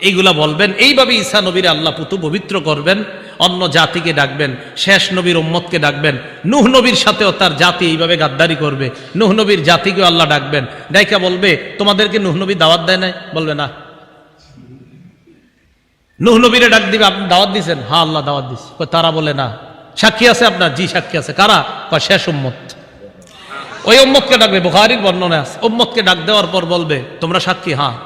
এইগুলা বলবেন। এইভাবে ঈসা নবীর আল্লাহ পুতু পবিত্র করবেন, অন্য জাতিকে ডাকবেন, শেষ নবীর উম্মতকে ডাকবেন। নূহ নবীর সাথেও তার জাতি এইভাবে গাদ্দারি করবে, নূহ নবীর জাতিকেও আল্লাহ ডাকবেন, ডাইকা বলবে তোমাদেরকে নূহ নবী দাওয়াত দেয় নাই? বলবে না। নূহ নবীরে ডাক দিবে, আপনি দাওয়াত দিয়েছেন? হ্যাঁ আল্লাহ দাওয়াত দিচ্ছে। তারা বলে না। সাক্ষী আছে আপনার? জি সাক্ষী আছে। কারা? শেষ উম্মত। ওই উম্মতকে ডাকবে, বুখারীর বর্ণনা আছে, উম্মতকে ডাক দেওয়ার পর বলবে তোমরা সাক্ষী? হ্যাঁ।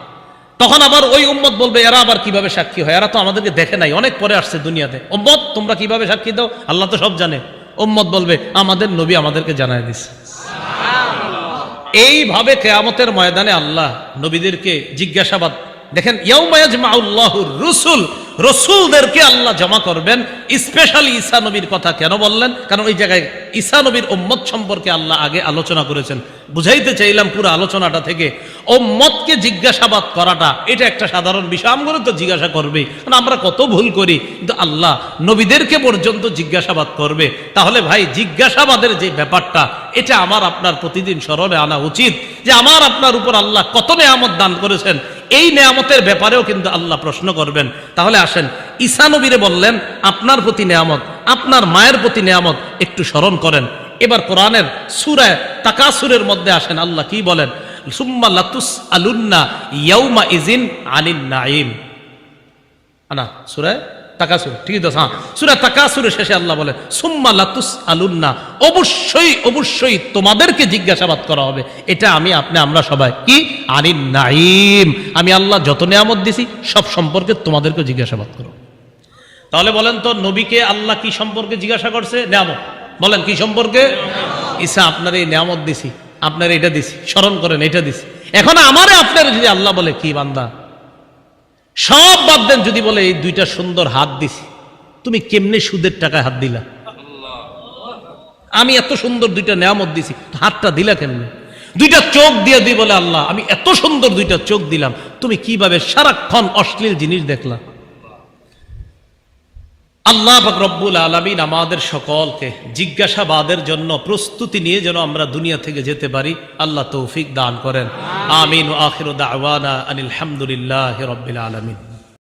তখন আবার ওই উম্মত বলবে এরা আবার কিভাবে সাক্ষী হয়, এরা তো আমাদেরকে দেখে নাই, অনেক পরে আসছে দুনিয়াতে। উম্মত তোমরা কিভাবে সাক্ষী দাও? আল্লাহ তো সব জানে। উম্মত বলবে আমাদের নবী আমাদেরকে জানায় দিছে। এইভাবে কিয়ামতের ময়দানে আল্লাহ নবীদেরকে জিজ্ঞাসাবাদ, দেখেন ইয়াউমা ইয়াজমাউল্লাহুর রুসুল, রসুলদেরকে আল্লাহ জমা করবেন। স্পেশালি ঈসা নবীর কথা কেন বললেন? কারণ ওই জায়গায় ঈসা নবীর উম্মত সম্পর্কে আল্লাহ আগে আলোচনা করেছেন। বুঝাইতে চাইলাম পুরো আলোচনাটা থেকে, উম্মতকে জিজ্ঞাসাবাদ করাটা এটা একটা সাধারণ বিষয়, আমগুলো তো জিজ্ঞাসা করবেই, কারণ আমরা কত ভুল করি, কিন্তু আল্লাহ নবীদেরকে পর্যন্ত জিজ্ঞাসাবাদ করবে। তাহলে ভাই জিজ্ঞাসাবাদের যে ব্যাপারটা, এটা আমার আপনার প্রতিদিন স্মরণে আনা উচিত যে আমার আপনার উপর আল্লাহ কত নেয়ামত দান করেছেন, এই নেয়ামতের ব্যাপারেও কিন্তু আল্লাহ প্রশ্ন করবেন। তাহলে আসেন, ঈসা নবীরে বললেন আপনার প্রতি নেয়ামত, আপনার মায়ের প্রতি নেয়ামত একটু স্মরণ করেন। এবার কোরআনের সূরা তাকাসুরের মধ্যে আসেন, আল্লাহ কি বলেন? সুম্মা লাতুসআলুন্না ইয়াউমা ইযিন আনিন নাঈম। আনা সূরা তাকাসুর, ঠিক আছে? হ্যাঁ, সূরা তাকাসুরের শেষে আল্লাহ বলেন সুম্মা লাতুসআলুন্না, অবশ্যই অবশ্যই তোমাদেরকে জিজ্ঞাসাবাদ করা হবে। এটা আমি আপনি আমরা সবাই কি? আনিন নাঈম, আমি আল্লাহ যত নেয়ামত দিছি সব সম্পর্কে তোমাদেরকে জিজ্ঞাসাবাদ করব। তাহলে বলেন তো নবীকে আল্লাহ কি সম্পর্কে জিজ্ঞাসা করছে? নেয়ামত। বলেন কি সম্পর্কে? ঈসা আপনার এই নেয়ামত দিছি, আপনার এটা দিছি, স্মরণ করেন এটা দিছি। এখন আমারে আপনার যদি আল্লাহ বলে কি বান্দা সব বাদ দেন, যদি বলে এই দুইটা সুন্দর হাত দিছি, তুমি কেমনে সুদের টাকায় হাত দিলা? আমি এত সুন্দর দুইটা নেয়ামত দিছি, হাতটা দিলা কেমনে? দুইটা চোখ দিয়ে দিই বলে আল্লাহ আমি এত সুন্দর দুইটা চোখ দিলাম, তুমি কিভাবে সারাক্ষণ অশ্লীল জিনিস দেখলা? আল্লাহ পাক রব্বুল আলামিন আমাদের সকলকে জিজ্ঞাসাবাদের জন্য প্রস্তুতি নিয়ে যেন আমরা দুনিয়া থেকে যেতে পারি, আল্লাহ তৌফিক দান করেন। আমিন। ওয়া আখিরু দাওয়ানা আনিল হামদুলিল্লাহি রাব্বিল আলামিন।